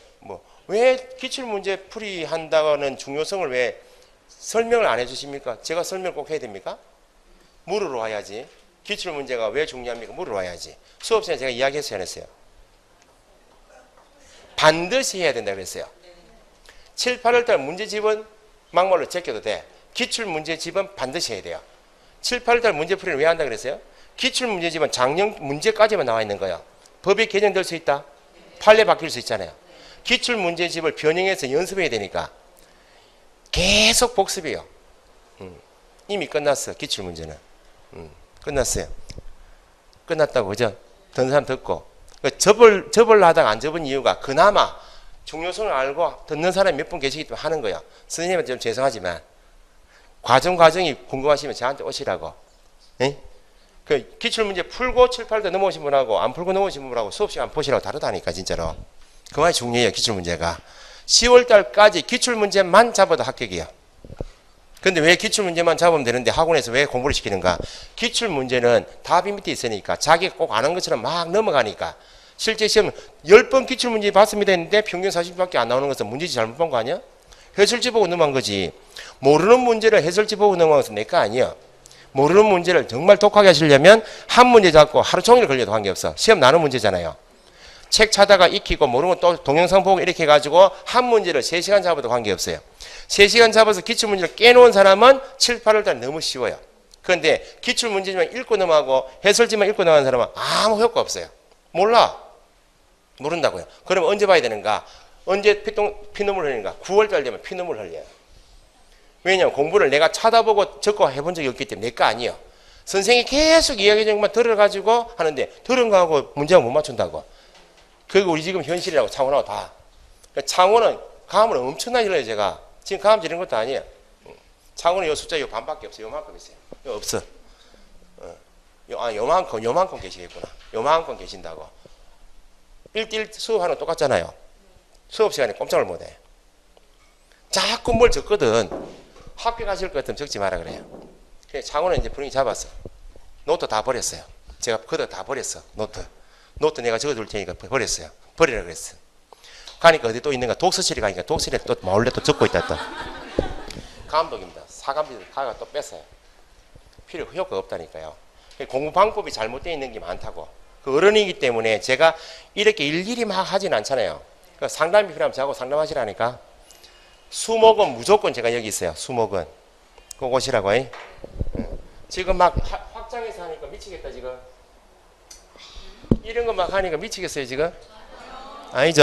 왜 기출문제 풀이한다는 중요성을 왜 설명을 안 해주십니까? 제가 설명을 꼭 해야 됩니까? 물으러 와야지. 기출문제가 왜 중요합니까? 물으러 와야지. 수업 시간에 제가 이야기했어요, 안 했어요? 반드시 해야 된다 그랬어요. 7, 8월달 문제집은 막말로 제껴도 돼. 기출문제집은 반드시 해야 돼요. 7, 8월달 문제풀이를 왜 한다 그랬어요? 기출문제집은 작년 문제까지만 나와 있는 거예요. 법이 개정될 수 있다. 판례 바뀔 수 있잖아요. 기출문제집을 변형해서 연습해야 되니까 계속 복습해요. 이미 끝났어. 기출문제는. 끝났어요. 끝났다고 그죠? 듣는 사람 듣고. 접을 하다가 안 접은 이유가 그나마 중요성을 알고 듣는 사람이 몇 분 계시기 때문에 하는 거예요. 선생님한테 좀 죄송하지만 과정이 궁금하시면 저한테 오시라고. 에? 그 기출문제 풀고 7, 8도 넘어오신 분하고 안 풀고 넘어오신 분하고 수업시간 보시라고 다르다니까 진짜로. 그만이 중요해요. 기출문제가. 10월달까지 기출문제만 잡아도 합격이에요. 근데 왜 기출문제만 잡으면 되는데 학원에서 왜 공부를 시키는가? 기출문제는 답이 밑에 있으니까 자기가 꼭 아는 것처럼 막 넘어가니까 실제 시험 10번 기출문제 봤습니다 했는데 평균 40밖에 안 나오는 것은 문제지 잘못 본 거 아니야? 해설지 보고 넘어간 거지. 모르는 문제를 해설지 보고 넘어간 것은 내 거 아니야. 모르는 문제를 정말 독하게 하시려면 한 문제 잡고 하루 종일 걸려도 관계없어. 시험 나는 문제잖아요. 책 찾다가 익히고 모르는 거 또 동영상 보고 이렇게 해가지고 한 문제를 3시간 잡아도 관계없어요. 3시간 잡아서 기출문제를 깨놓은 사람은 7, 8월달 너무 쉬워요. 그런데 기출문제만 읽고 넘어가고 해설지만 읽고 넘어가는 사람은 아무 효과 없어요. 몰라. 모른다고요. 그럼 언제 봐야 되는가? 언제 피눈물 흘리는가? 9월달 되면 피눈물 흘려요. 왜냐하면 공부를 내가 찾아보고 적고 해본 적이 없기 때문에 내 거 아니에요. 선생님이 계속 이야기 정만 들어가지고 하는데 들은 거하고 문제가 못 맞춘다고. 그게 우리 지금 현실이라고 창원하고 다. 창원은 가음을 엄청나게 흘려요. 제가 지금 가음 지른 것도 아니에요. 창원은 요 숫자 요 반밖에 없어요. 요만큼 있어요. 요 없어. 요만큼 계시겠구나. 요만큼 계신다고. 1대1 수업하는 거 똑같잖아요. 수업 시간에 꼼짝을 못해. 자꾸 뭘 적거든. 학교 가실 것 같으면 적지 마라 그래요. 그래서 창원은 이제 분위기 잡았어. 노트 다 버렸어요. 제가 그거 다 버렸어. 노트 내가 적어둘 테니까 버렸어요. 버리라 그랬어. 가니까 어디 또 있는가? 독서실에 가니까 독서실에 또 몰래 또 적고 있다 또. 감독입니다. 사감비들 가가 또 뺐어요. 필요 효과가 없다니까요. 공부 방법이 잘못되어 있는 게 많다고. 그 어른이기 때문에 제가 이렇게 일일이 막 하진 않잖아요. 그 상담이 필요하면 저하고 상담하시라니까. 수목은 무조건 제가 여기 있어요. 수목은. 그거 오시라고. 지금 막 확장해서 하니까 미치겠다 지금. 이런 거 막 하니까 미치겠어요 지금. 아니죠?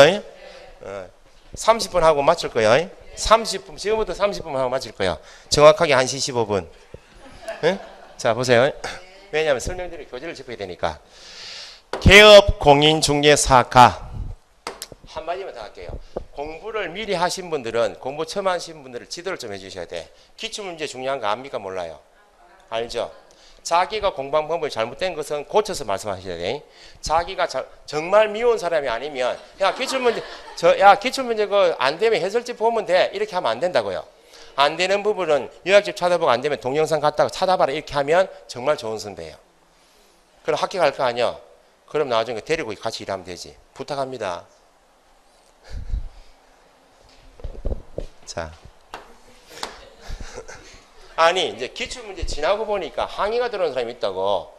30분 하고 마칠 거예요. 30분, 지금부터 30분 하고 마칠 거예요. 정확하게 1시 15분. 네? 자 보세요. 왜냐하면 설명드릴 교재를 짚어야 되니까. 개업 공인중개사가 한마디만 더 할게요. 공부를 미리 하신 분들은, 공부 처음 하신 분들은 지도를 좀 해주셔야 돼. 기출문제 중요한 거 압니까? 몰라요? 알죠? 자기가 공부한 방법이 잘못된 것은 고쳐서 말씀하셔야 돼. 자기가 정말 미운 사람이 아니면 야 기출문제 그거 안 되면 해설집 보면 돼. 이렇게 하면 안 된다고요. 안 되는 부분은 요약집 찾아보고 안 되면 동영상 갔다가 찾아봐라. 이렇게 하면 정말 좋은 선배예요. 그럼 학교 갈 거 아니야? 그럼 나중에 데리고 같이 일하면 되지. 부탁합니다. 자. 아니 이제 기출문제 지나고 보니까 항의가 들어오는 사람이 있다고.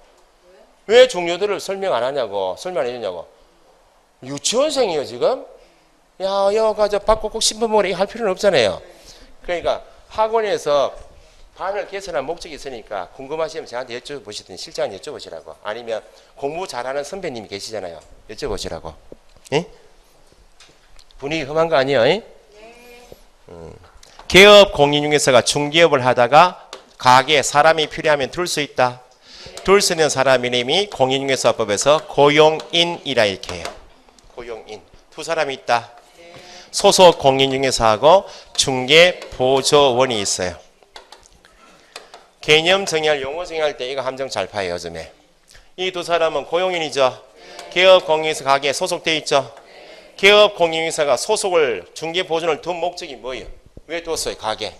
왜 종료들을 설명 안 하냐고. 설명 안 해주냐고. 유치원생이에요 지금. 야 여가 저 받고 꼭 신분모래 할 필요는 없잖아요. 그러니까 학원에서 반을 개설한 목적이 있으니까 궁금하시면 저한테 여쭤보시든 실장한테 여쭤보시라고. 아니면 공부 잘하는 선배님이 계시잖아요. 여쭤보시라고. 예? 분위기 험한 거 아니에요? 예? 개업 공인중개사가 중개업을 하다가 가게에 사람이 필요하면 둘 수 있다. 둘 수 있는 사람 이름이 공인중개사법에서 고용인이라 이렇게 해요. 고용인. 두 사람이 있다. 소속 공인중개사하고 중개보조원이 있어요. 개념 정의할 용어 정의할 때 이거 함정 잘 파요 요즘에. 이 두 사람은 고용인이죠. 개업 공인중개사 가게에 소속돼 있죠. 개업 공인중개사가 소속을 중개보조원을 둔 목적이 뭐예요? 왜 뒀어요? 가게.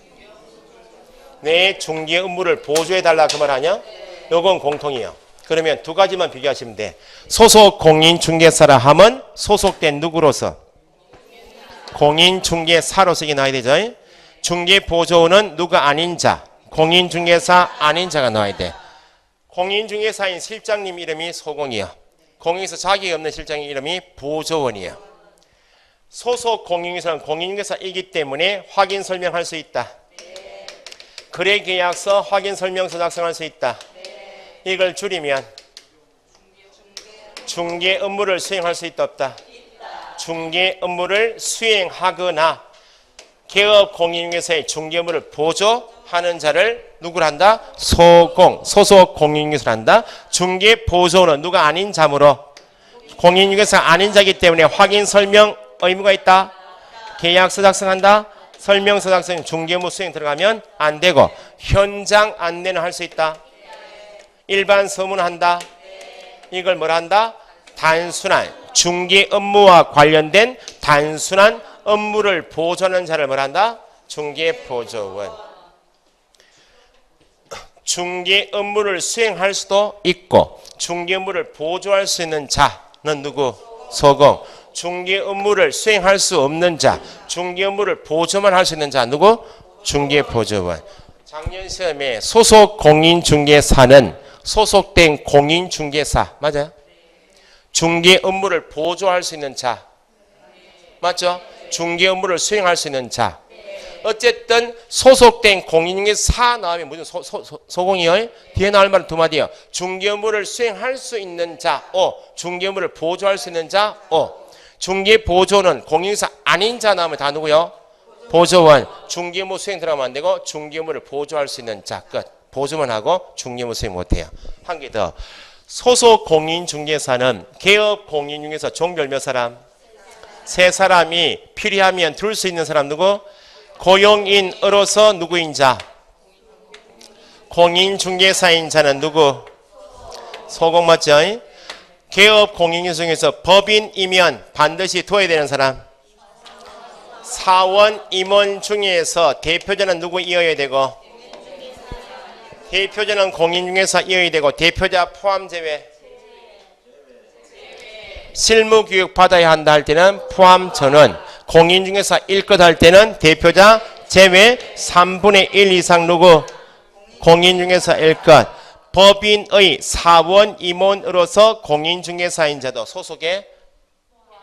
내 중개 업무를 보조해달라 그 말 아니야? 요건 공통이에요. 그러면 두 가지만 비교하시면 돼. 소속 공인중개사라 하면 소속된 누구로서? 공인중개사로서 이게 나와야 되죠. 중개보조원은 누가 아닌 자, 공인중개사 아닌 자가 나와야 돼. 공인중개사인 실장님 이름이 소공이에요. 공인에서 자격이 없는 실장님 이름이 보조원이에요. 소속 공인중개사는 공인중개사이기 때문에 확인 설명할 수 있다. 거래계약서 확인 설명서 작성할 수 있다. 이걸 줄이면 중개 업무를 수행할 수 있다 없다. 중개 업무를 수행하거나 개업 공인중개사의 중개 업무를 보조하는 자를 누구를 한다? 소속 공인중개사를 한다. 중개 보조는 누가 아닌 자므로 공인중개사 아닌 자이기 때문에 확인 설명 의무가 있다. 계약서 작성한다. 설명서 작성 중개업무 수행 들어가면 안 되고 현장 안내는 할 수 있다. 일반 서문 한다. 이걸 뭘 한다? 단순한 중개 업무와 관련된 단순한 업무를 보조하는 자를 뭘 한다? 중개보조원. 중개 업무를 수행할 수도 있고 중개 업무를 보조할 수 있는 자는 누구? 소공. 중개 업무를 수행할 수 없는 자, 중개 업무를 보조만 할 수 있는 자 누구? 중개보조원. 작년 시험에 소속 공인중개사는 소속된 공인중개사 맞아요? 중개 업무를 보조할 수 있는 자 맞죠? 중개 업무를 수행할 수 있는 자. 어쨌든 소속된 공인중개사 나오면 무슨 소공이요? 뒤에 나올 말은 두 마디요. 중개 업무를 수행할 수 있는 자, 중개 업무를 보조할 수 있는 자, 중개 보조는 공인중개사 아닌 자 나오면 다 누구요? 보조원. 중개 업무 수행 들어가면 안 되고 중개 업무를 보조할 수 있는 자 끝. 보조만 하고 중개 업무 수행 못해요. 한 개 더. 소속 공인중개사는 개업 공인중개사 종별 몇 사람? 세 사람이 필요하면 둘 수 있는 사람 누구? 고용인으로서 누구인 자? 공인중개사인 자는 누구? 소공 맞죠? 개업 공인중개사 중에서 법인이면 반드시 둬야 되는 사람. 사원 임원 중에서 대표자는 누구 이어야 되고? 대표자는 공인중개사 이어야 되고 대표자 포함 제외. 실무교육 받아야 한다 할 때는 포함 전원. 공인중개사 1급 할 때는 대표자 제외 3분의 1 이상 누구? 공인중개사 1급. 법인의 사원 임원으로서 공인중개사인 자도 소속에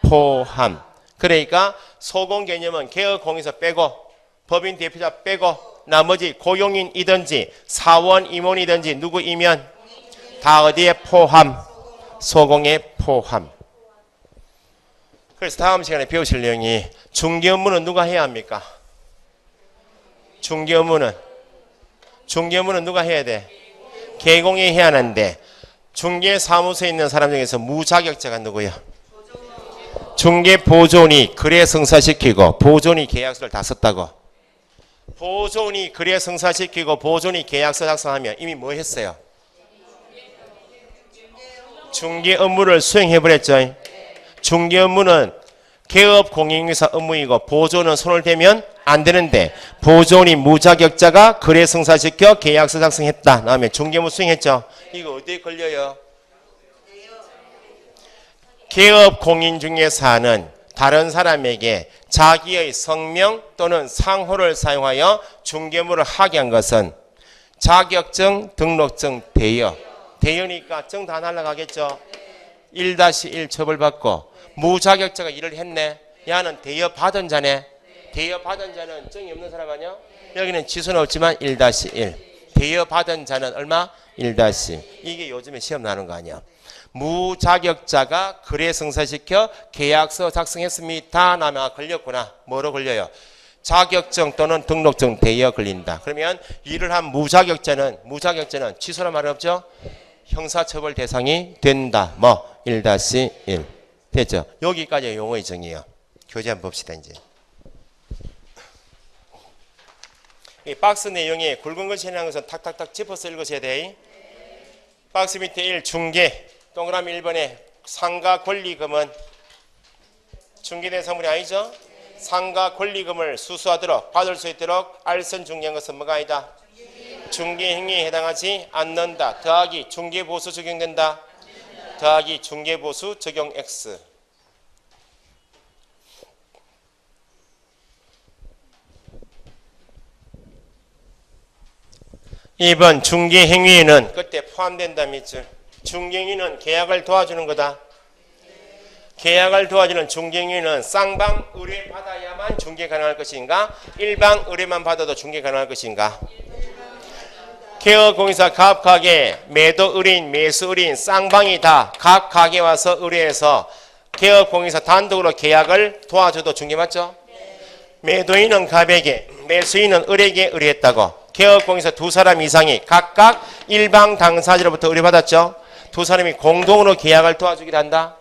포함. 그러니까 소공 개념은 개업 공인사 빼고 법인 대표자 빼고 나머지 고용인이든지 사원 임원이든지 누구이면 다 어디에 포함? 소공에 포함. 그래서 다음 시간에 배우실 내용이 중개 업무는 누가 해야 합니까? 중개 업무는 누가 해야 돼? 개공이 해야 하는데 중개사무소에 있는 사람 중에서 무자격자가 누구야? 중개보조원이 거래 성사시키고 보조원이 계약서를 다 썼다고. 보조원이 거래 성사시키고 보조원이 계약서 작성하면 이미 뭐 했어요? 중개 업무를 수행해버렸죠. 중개 업무는 개업 공인중개사 업무이고 보조는 손을 대면 안 되는데 보조원이 무자격자가 거래 성사시켜 계약서 작성했다. 다음에 중개 업무 수행했죠. 이거 어디에 걸려요? 개업 공인중개사는 다른 사람에게 자기의 성명 또는 상호를 사용하여 중개 업무를 하게 한 것은 자격증, 등록증, 대여. 대여니까 증 다 날라가겠죠. 1-1 처벌받고 무자격자가 일을 했네. 야는 대여 받은 자네. 대여 받은 자는 증이 없는 사람 아니야? 여기는 지수는 없지만 1-1. 대여 받은 자는 얼마? 1-1. 이게 요즘에 시험 나는 거 아니야. 무자격자가 거래 성사시켜 계약서 작성했습니다. 나면 걸렸구나. 뭐로 걸려요? 자격증 또는 등록증 대여 걸린다. 그러면 일을 한 무자격자는 취소란 말은 없죠? 형사처벌 대상이 된다. 뭐 1-1 됐죠? 여기까지 용어의 정의예요. 교재 한번 봅시다. 이제 이 박스 내용에 굵은 글씨 해놓은 것은 탁탁탁 짚어서 읽으셔야 돼. 박스 밑에 1 중개 동그라미 1번에 상가 권리금은 중개된 상물이 아니죠? 상가 권리금을 수수하도록 받을 수 있도록 알선 중개한 것은 뭐가 아니다? 중개 행위에 해당하지 않는다. 더하기 중개보수 적용된다. 더하기 중개보수 적용 X. 2번 중개 행위에는 그때 포함된다 밑줄. 중개 행위는 계약을 도와주는 거다. 계약을 도와주는 중개 행위는 쌍방 의뢰 받아야만 중개 가능할 것인가? 일방 의뢰만 받아도 중개 가능할 것인가? 개업공인사 각 가게 매도 의뢰인 매수 의뢰인 쌍방이 다 각 가게 와서 의뢰해서 개업공인사 단독으로 계약을 도와줘도 중개 맞죠? 매도인은 갑에게 매수인은 을에게 의뢰했다고. 개업공인사 두 사람 이상이 각각 일방 당사자로부터 의뢰받았죠. 두 사람이 공동으로 계약을 도와주기로 한다.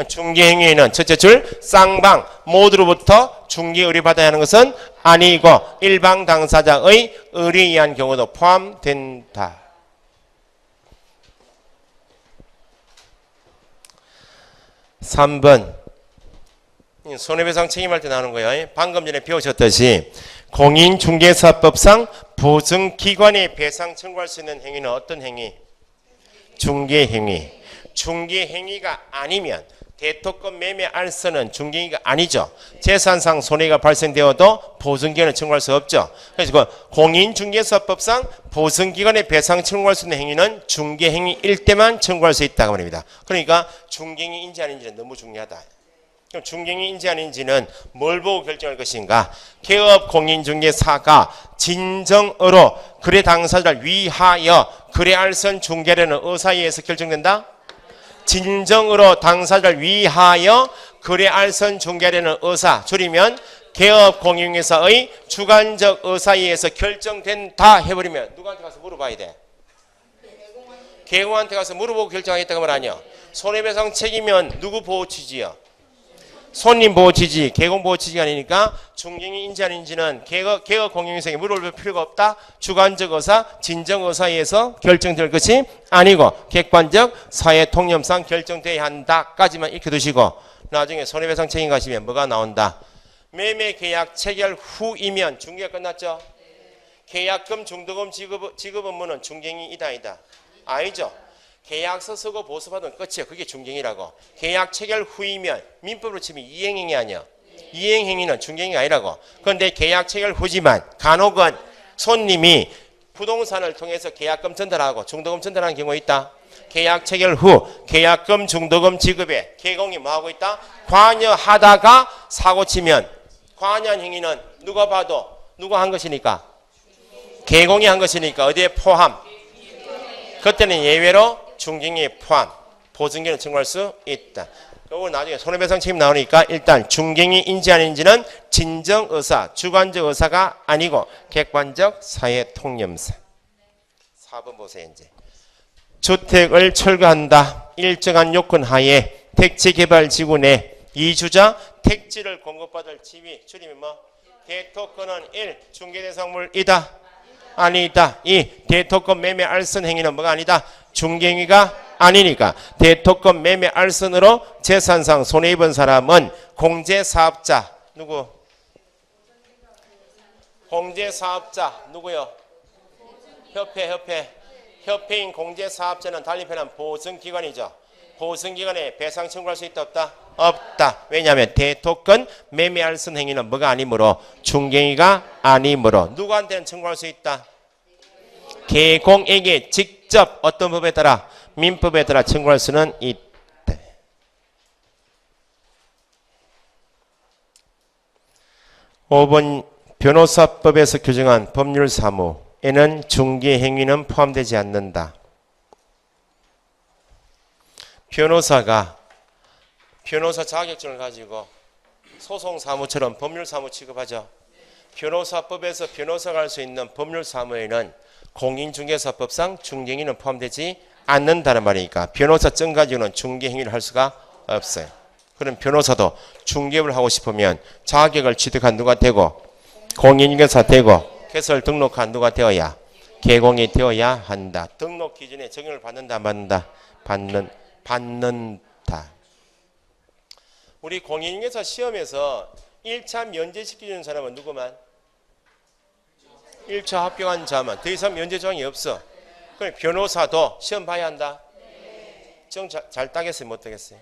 중개행위에는 첫째 줄 쌍방 모두로부터 중개 의뢰받아야 하는 것은 아니고 일방 당사자의 의뢰에 의한 경우도 포함된다. (3번) 손해배상 책임할 때 나오는 거예요. 방금 전에 배우셨듯이 공인중개사법상 보증기관에 배상 청구할 수 있는 행위는 어떤 행위? 중개행위. 중개행위가 아니면 대토권 매매 알선은 중개행위가 아니죠. 재산상 손해가 발생되어도 보증기관에 청구할 수 없죠. 그래서 그 공인중개사법상 보증기관에 배상 청구할 수 있는 행위는 중개행위일 때만 청구할 수 있다고 말입니다. 그러니까 중개행위인지 아닌지는 너무 중요하다. 그럼 중개행위인지 아닌지는 뭘 보고 결정할 것인가? 개업 공인중개사가 진정으로 거래 당사자를 위하여 거래 알선 중개라는 의사에 의해서 결정된다? 진정으로 당사자를 위하여 거래 알선 중개라는 의사, 줄이면 개업 공인중개사의 주관적 의사에 의해서 결정된다 해버리면 누구한테 가서 물어봐야 돼? 개공한테 가서 물어보고 결정하겠다고 말 아니야. 손해배상 책임은 누구 보호 취지야? 손님 보호 취지, 개공 보호 취지가 아니니까 중개행위인지 아닌지는 개업 공인중개사에게 물어볼 필요가 없다. 주관적 의사, 진정 의사에 의해서 결정될 것이 아니고 객관적 사회 통념상 결정돼야 한다까지만 익혀두시고 나중에 손해배상 책임 가시면 뭐가 나온다? 매매 계약 체결 후이면 중개가 끝났죠? 계약금 중도금 지급 업무는 중개행위이다 아니다? 아니죠. 계약서 쓰고 보수받으면 끝이야. 그게 중개행위라고. 계약 체결 후이면 민법으로 치면 이행행위 아니야. 이행행위는 중개행위가 아니라고. 그런데 계약 체결 후지만 간혹은 손님이 부동산을 통해서 계약금 전달하고 중도금 전달하는 경우가 있다. 계약 체결 후 계약금 중도금 지급에 개공이 뭐하고 있다? 관여하다가 사고치면 관여한 행위는 누가 봐도 누가 한 것이니까? 개공이 한 것이니까 어디에 포함? 그때는 예외로 중개행위에 포함, 보증기관을 청구할 수 있다. 그리고 나중에 손해배상 책임 나오니까 일단 중개행위인지 아닌지는 진정의사, 주관적 의사가 아니고 객관적 사회통념사. 4번 보세요. 이제 주택을 철거한다. 일정한 요건 하에 택지개발지구 내 이주자 택지를 공급받을 지위, 줄이면 뭐? 대토권은 1. 중개대상물이다. 아니다. 2. 대토권 매매 알선 행위는 뭐가 아니다? 중개행위가 아니니까 대토권 매매 알선으로 재산상 손해입은 사람은 공제사업자 누구? 공제사업자 누구요? 협회인 공제사업자는 달리 표현하면 보증기관이죠. 보증기관에 배상 청구할 수 있다 없다? 없다. 왜냐하면 대토권 매매 알선 행위는 뭐가 아니므로 중개행위가 아니므로 누구한테는 청구할 수 있다? 개공에게 직접 어떤 법에 따라? 민법에 따라 청구할 수는 있다. 5번 변호사법에서 규정한 법률 사무에는 중개행위는 포함되지 않는다. 변호사가 변호사 자격증을 가지고 소송사무처럼 법률사무 취급하죠. 변호사법에서 변호사가 할 수 있는 법률사무에는 공인중개사법상 중개행위는 포함되지 않는다는 말이니까 변호사증 가지고는 중개행위를 할 수가 없어요. 그럼 변호사도 중개업을 하고 싶으면 자격을 취득한 누가 되고 공인중개사 되고 개설 등록한 누가 되어야 개공이 되어야 한다. 등록 기준에 적용을 받는다 안 받는다? 받는다. 우리 공인중개사 시험에서 1차 면제시켜주는 사람은 누구만? 1차 합격한 자만. 더 이상 면제 조항이 없어. 그럼 변호사도 시험 봐야 한다? 정 잘 따겠어요? 못 따겠어요?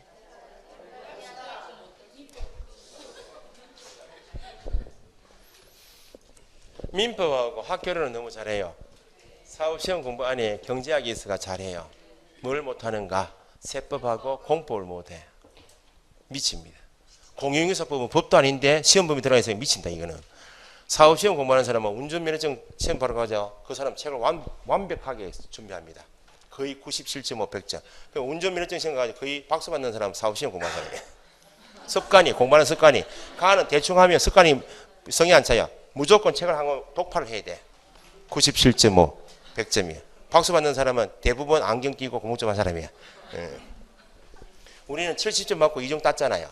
민법하고 학교로는 너무 잘해요. 사업시험 공부 안에 경제학이 있어가 잘해요. 뭘 못하는가? 세법하고 공법을 못해. 미칩니다. 공인중개사법은 법도 아닌데 시험 범위 들어가 있어요. 미친다 이거는. 사업시험 공부하는 사람은 운전면허증 시험 바로 가죠. 그 사람 책을 완벽하게 준비합니다. 거의 97.5, 100점. 운전면허증 시험 가지고 거의 박수 받는 사람은 사업시험 공부하는 사람이에요. 습관이, 공부하는 습관이. 가는 대충 하면 습관이 성이 안 차요. 무조건 책을 한 권 독파를 해야 돼. 97.5, 100점이에요. 박수 받는 사람은 대부분 안경 끼고 공부 좀 한 사람이에요. 우리는 70점 맞고 2종 땄잖아요.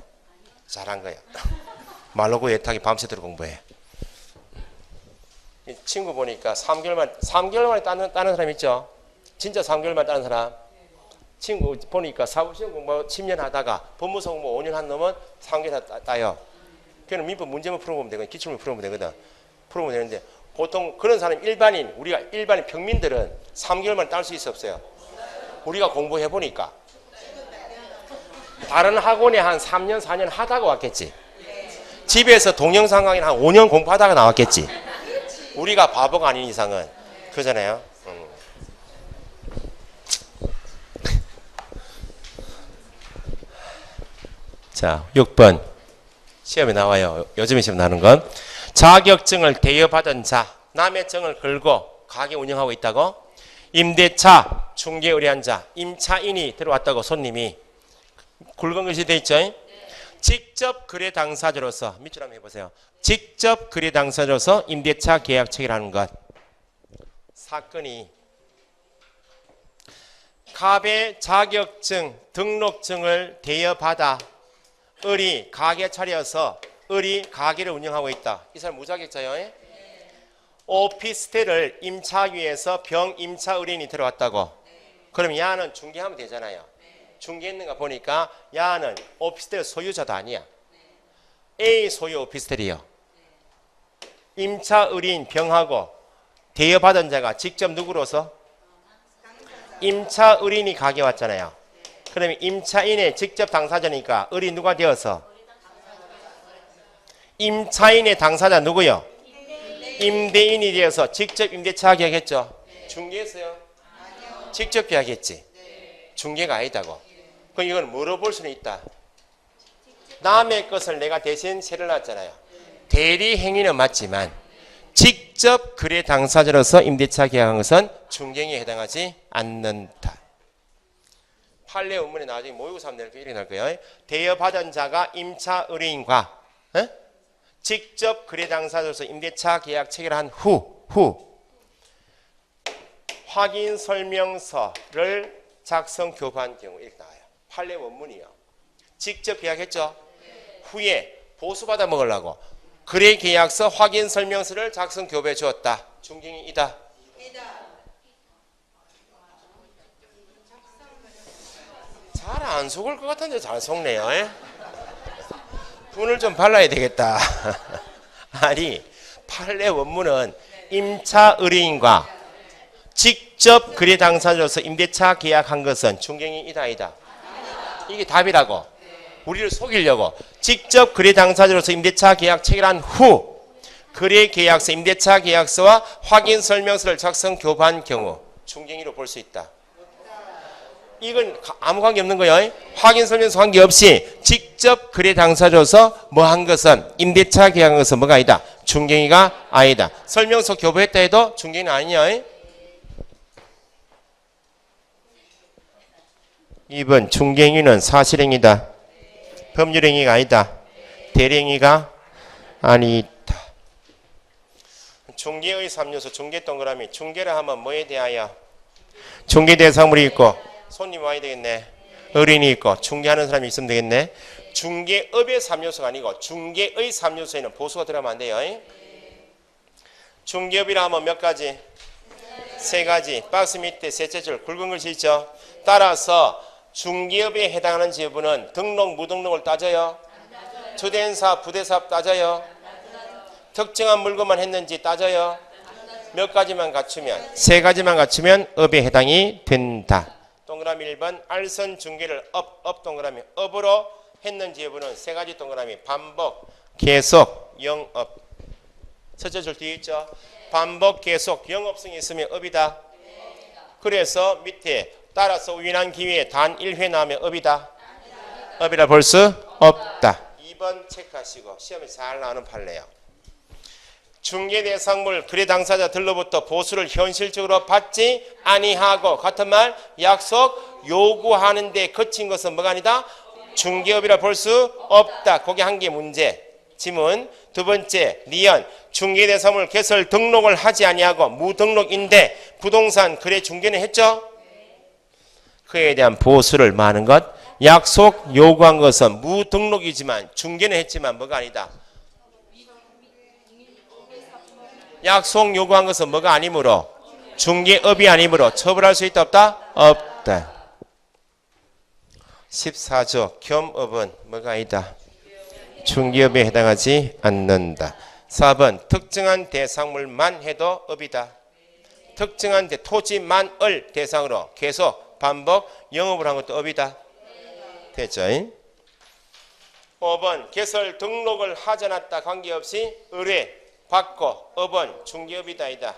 잘한 거야. 말로고 애타게 밤새도록 공부해. 이 친구 보니까 3개월 만에 따는 사람 있죠? 진짜 3개월 만에 따는 사람. 친구 보니까 사법시험 공부 10년 하다가 법무사 공부 5년 한 놈은 3개월 따요. 그냥 민법 문제만 풀어보면 되거든. 기출문 풀어보면 되거든. 풀어보면 되는데 보통 그런 사람 우리가 일반인 평민들은 3개월 만에 딸 수 있어 없어요? 우리가 공부해 보니까 다른 학원에 한 3년, 4년 하다가 왔겠지. 집에서 동영상 강의 한 5년 공부하다가 나왔겠지. 우리가 바보가 아닌 이상은. 그잖아요. 자, 6번. 시험에 나와요. 요즘에 시험 나는 건. 자격증을 대여받은 자, 남의 정을 걸고 가게 운영하고 있다고. 임대차, 중개 의뢰한 자, 임차인이 들어왔다고 손님이. 굵은 글씨 돼 있죠? 네. 직접 거래 당사자로서 밑줄 한번 해보세요. 직접 거래 당사자로서 임대차 계약 체결하는 것. 사건이 갑의 자격증, 등록증을 대여받아 을이 가게 차려서 을이 가게를 운영하고 있다. 이 사람 무자격자요. 네. 오피스텔을 임차하기 위해서 병임차 의뢰인이 들어왔다고. 네. 그럼 야는 중개하면 되잖아요. 네. 중개했는가 보니까 야는 오피스텔 소유자도 아니야. 네. A 소유 오피스텔이요. 네. 임차 의뢰인 병하고 대여받은 자가 직접 누구로서? 임차 의뢰인이 가게 왔잖아요. 네. 그러면 임차인의 직접 당사자니까 을이 누가 되어서? 임차인의 당사자 누구요? 임대인이 되어서 직접 임대차 계약했죠. 네. 중개했어요? 아니요. 직접 계약했지. 네. 중개가 아니다고. 네. 그럼 이건 뭐로 볼 수는 있다. 남의 것을 내가 대신 세를 놨잖아요. 네. 대리 행위는 맞지만 직접 거래 당사자로서 임대차 계약한 것은 중개행위에 해당하지 않는다. 판례 원문에 나중에 모의고사 하면 이렇게 날 거예요. 대여받은 자가 임차 의뢰인과 직접 거래 당사자로서 임대차 계약 체결한 후 확인 설명서를 작성 교부한 경우 이렇게 나와요. 판례 원문이요. 직접 계약했죠. 네. 후에 보수받아 먹으려고 거래 계약서 확인 설명서를 작성 교부해 주었다. 중징이 이다. 잘 안 속을 것 같은데 잘 속네요. 분을 좀 발라야 되겠다. 아니 판례 원문은 임차 의뢰인과 직접 거래 당사자로서 임대차 계약한 것은 중개행위이다 아니다. 이게 답이라고. 우리를 속이려고 직접 거래 당사자로서 임대차 계약 체결한 후 거래 계약서 임대차 계약서와 확인 설명서를 작성 교부한 경우 중개행위로 볼 수 있다. 이건 아무 관계 없는 거예요. 확인 설명서 관계없이 직접 거래 당사자로서 뭐 한 것은 임대차 계약한 것은 뭐가 아니다. 중개행위가 아니다. 설명서 교부했다 해도 중개행위는 아니냐. 2번 중개행위는 사실행위다. 법률행위가 아니다. 대리행위가 아니다. 중개의 3요소 중개 동그라미. 중개를 하면 뭐에 대하여? 중개 대상물이 있고 손님 와야 되겠네. 어린이 있고 중개하는 사람이 있으면 되겠네. 중개업의 3요소가 아니고 중개의 3요소에는 보수가 들어가면 안 돼요. 중개업이라 하면 몇 가지? 3가지. 박스 밑에 셋째 줄 굵은 글씨 있죠. 따라서 중개업에 해당하는 지분은 등록 무등록을 따져요. 주대행사 부대사업 따져요. 특정한 물건만 했는지 따져요. 몇 가지만 갖추면 3가지만 갖추면 업에 해당이 된다. 동그라미 1번 알선 중개를 업 동그라미 업으로 했는지 여부는 3가지 동그라미 반복 계속 영업. 첫째 줄 뒤에 있죠. 반복 계속 영업성이 있으면 업이다. 그래서 밑에 따라서 우연한 기회에 단 1회 나오면 업이다. 업이라 볼 수 없다. 2번 체크하시고 시험에 잘 나오는 판례요. 중개 대상물 거래 당사자들로부터 보수를 현실적으로 받지 아니하고 같은 말 약속 요구하는 데 거친 것은 뭐가 아니다? 중개업이라 볼 수 없다. 그게 한 개 문제. 지문. 두 번째 니은 중개 대상물 개설 등록을 하지 아니하고 무등록인데 부동산 거래 중개는 했죠? 그에 대한 보수를 많은 것. 약속 요구한 것은 무등록이지만 중개는 했지만 뭐가 아니다. 약속 요구한 것은 뭐가 아니므로 중개업이 아니므로 처벌할 수 있다 없다? 없다. 14조 겸업은 뭐가 아니다. 중개업에 해당하지 않는다. 4번 특정한 대상물만 해도 업이다. 특정한 토지만을 대상으로 계속 반복 영업을 한 것도 업이다. 됐죠? 5번 개설 등록을 하지 않았다 관계없이 의뢰 받고 업은 중개업이다이다.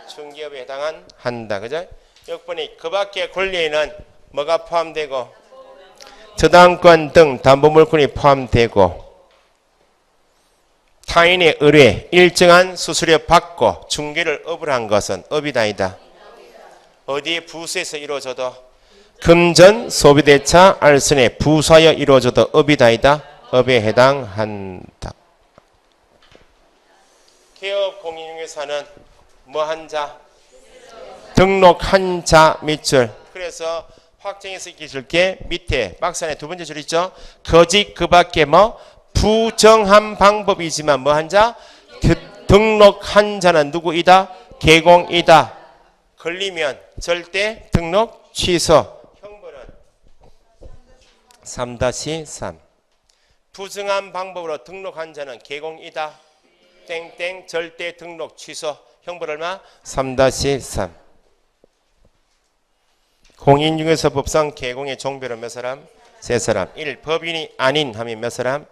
중개업에 해당한 한다. 그죠? 6번이 그 밖의 권리에는 뭐가 포함되고 저당권 등 담보물권이 포함되고 타인의 의뢰 일정한 수수료 받고 중개를 업을 한 것은 업이다이다. 어디에 부수에서 이루어져도 금전 소비대차 알선에 부수하여 이루어져도 업이다이다. 업에 해당한다. 개업 공인중개사는 뭐 한 자? 등록한 자 밑줄. 그래서 확정해서 기술게 밑에 박스 안에 두 번째 줄 있죠. 거짓 그 밖에 뭐 부정한 방법이지만 뭐 한 자? 등록한 자는 누구이다? 개공이다. 걸리면 절대 등록 취소. 형벌은 3-3. 부정한 방법으로 등록한 자는 개공이다. 땡땡 절대 등록 취소. 형벌 얼마? 3-3. 공인중개사법상 개공의 종별은 몇 사람? 3사람. 1. 법인이 아닌 하면 몇 사람?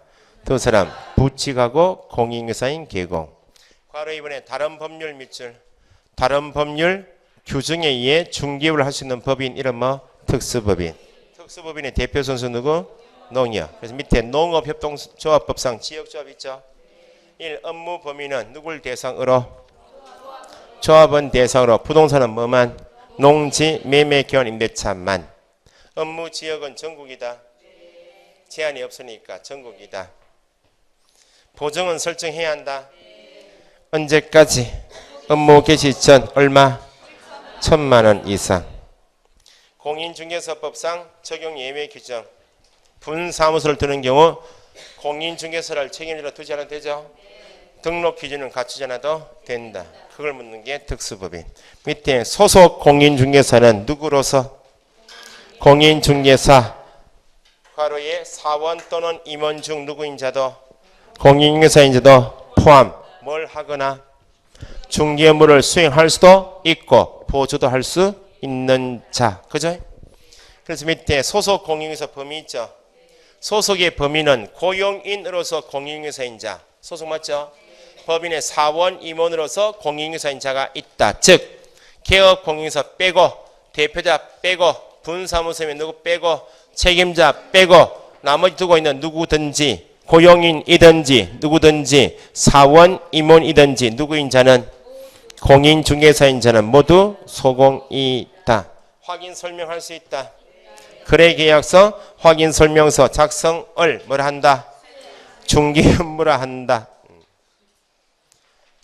2사람. 부칙하고 공인중개사인 개공. 괄호 2번에 다른 법률 밑줄. 다른 법률 규정에 의해 중개업을 할 수 있는 법인 이름 뭐? 특수법인. 특수법인의 대표 선수 누구? 농협. 그래서 밑에 농업협동조합법상 지역조합 있죠? 1. 업무 범위는 누굴 대상으로? 조합원 대상으로. 부동산은 뭐만? 농지, 매매, 개원, 임대차만. 업무 지역은 전국이다. 제한이 없으니까 전국이다. 보증은 설정해야 한다. 언제까지? 업무 개시 전 얼마? 1,000만 원 이상. 공인중개사법상 적용 예외 규정. 분사무소를 두는 경우 공인중개사를 책임지러 두지 않아도 되죠? 등록 기준은 갖추지 않아도 된다. 그걸 묻는 게 특수법인. 밑에 소속 공인중개사는 누구로서? 공인중개사 괄호에 사원 또는 임원 중 누구인 자도 공인중개사인 자도 포함. 뭘 하거나 중개 업무를 수행할 수도 있고 보조도 할 수 있는 자. 그죠? 그래서 밑에 소속 공인중개사 범위 있죠? 소속의 범위는 고용인으로서 공인중개사인 자. 소속 맞죠? 법인의 사원 임원으로서 공인중개사인 자가 있다. 즉 개업 공인중개사 빼고 대표자 빼고 분사무소면 누구 빼고 책임자 빼고 나머지 두고 있는 누구든지 고용인이든지 누구든지 사원 임원이든지 누구인 자는 공인중개사인 자는 모두 소공이다. 확인 설명할 수 있다. 거래계약서 확인 설명서 작성을 뭐라 한다? 중개 업무라 한다.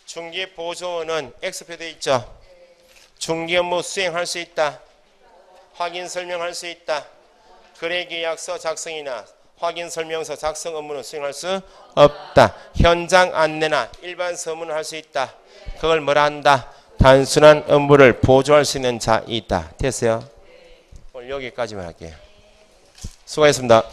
중개보조원은 X표 되어 있죠. 중개 업무 수행할 수 있다. 확인 설명할 수 있다. 거래계약서 작성이나 확인 설명서 작성 업무는 수행할 수 없다. 현장 안내나 일반 서문을 할 수 있다. 그걸 뭐라 한다? 단순한 업무를 보조할 수 있는 자이다. 됐어요? 오늘 여기까지만 할게요. 수고하셨습니다.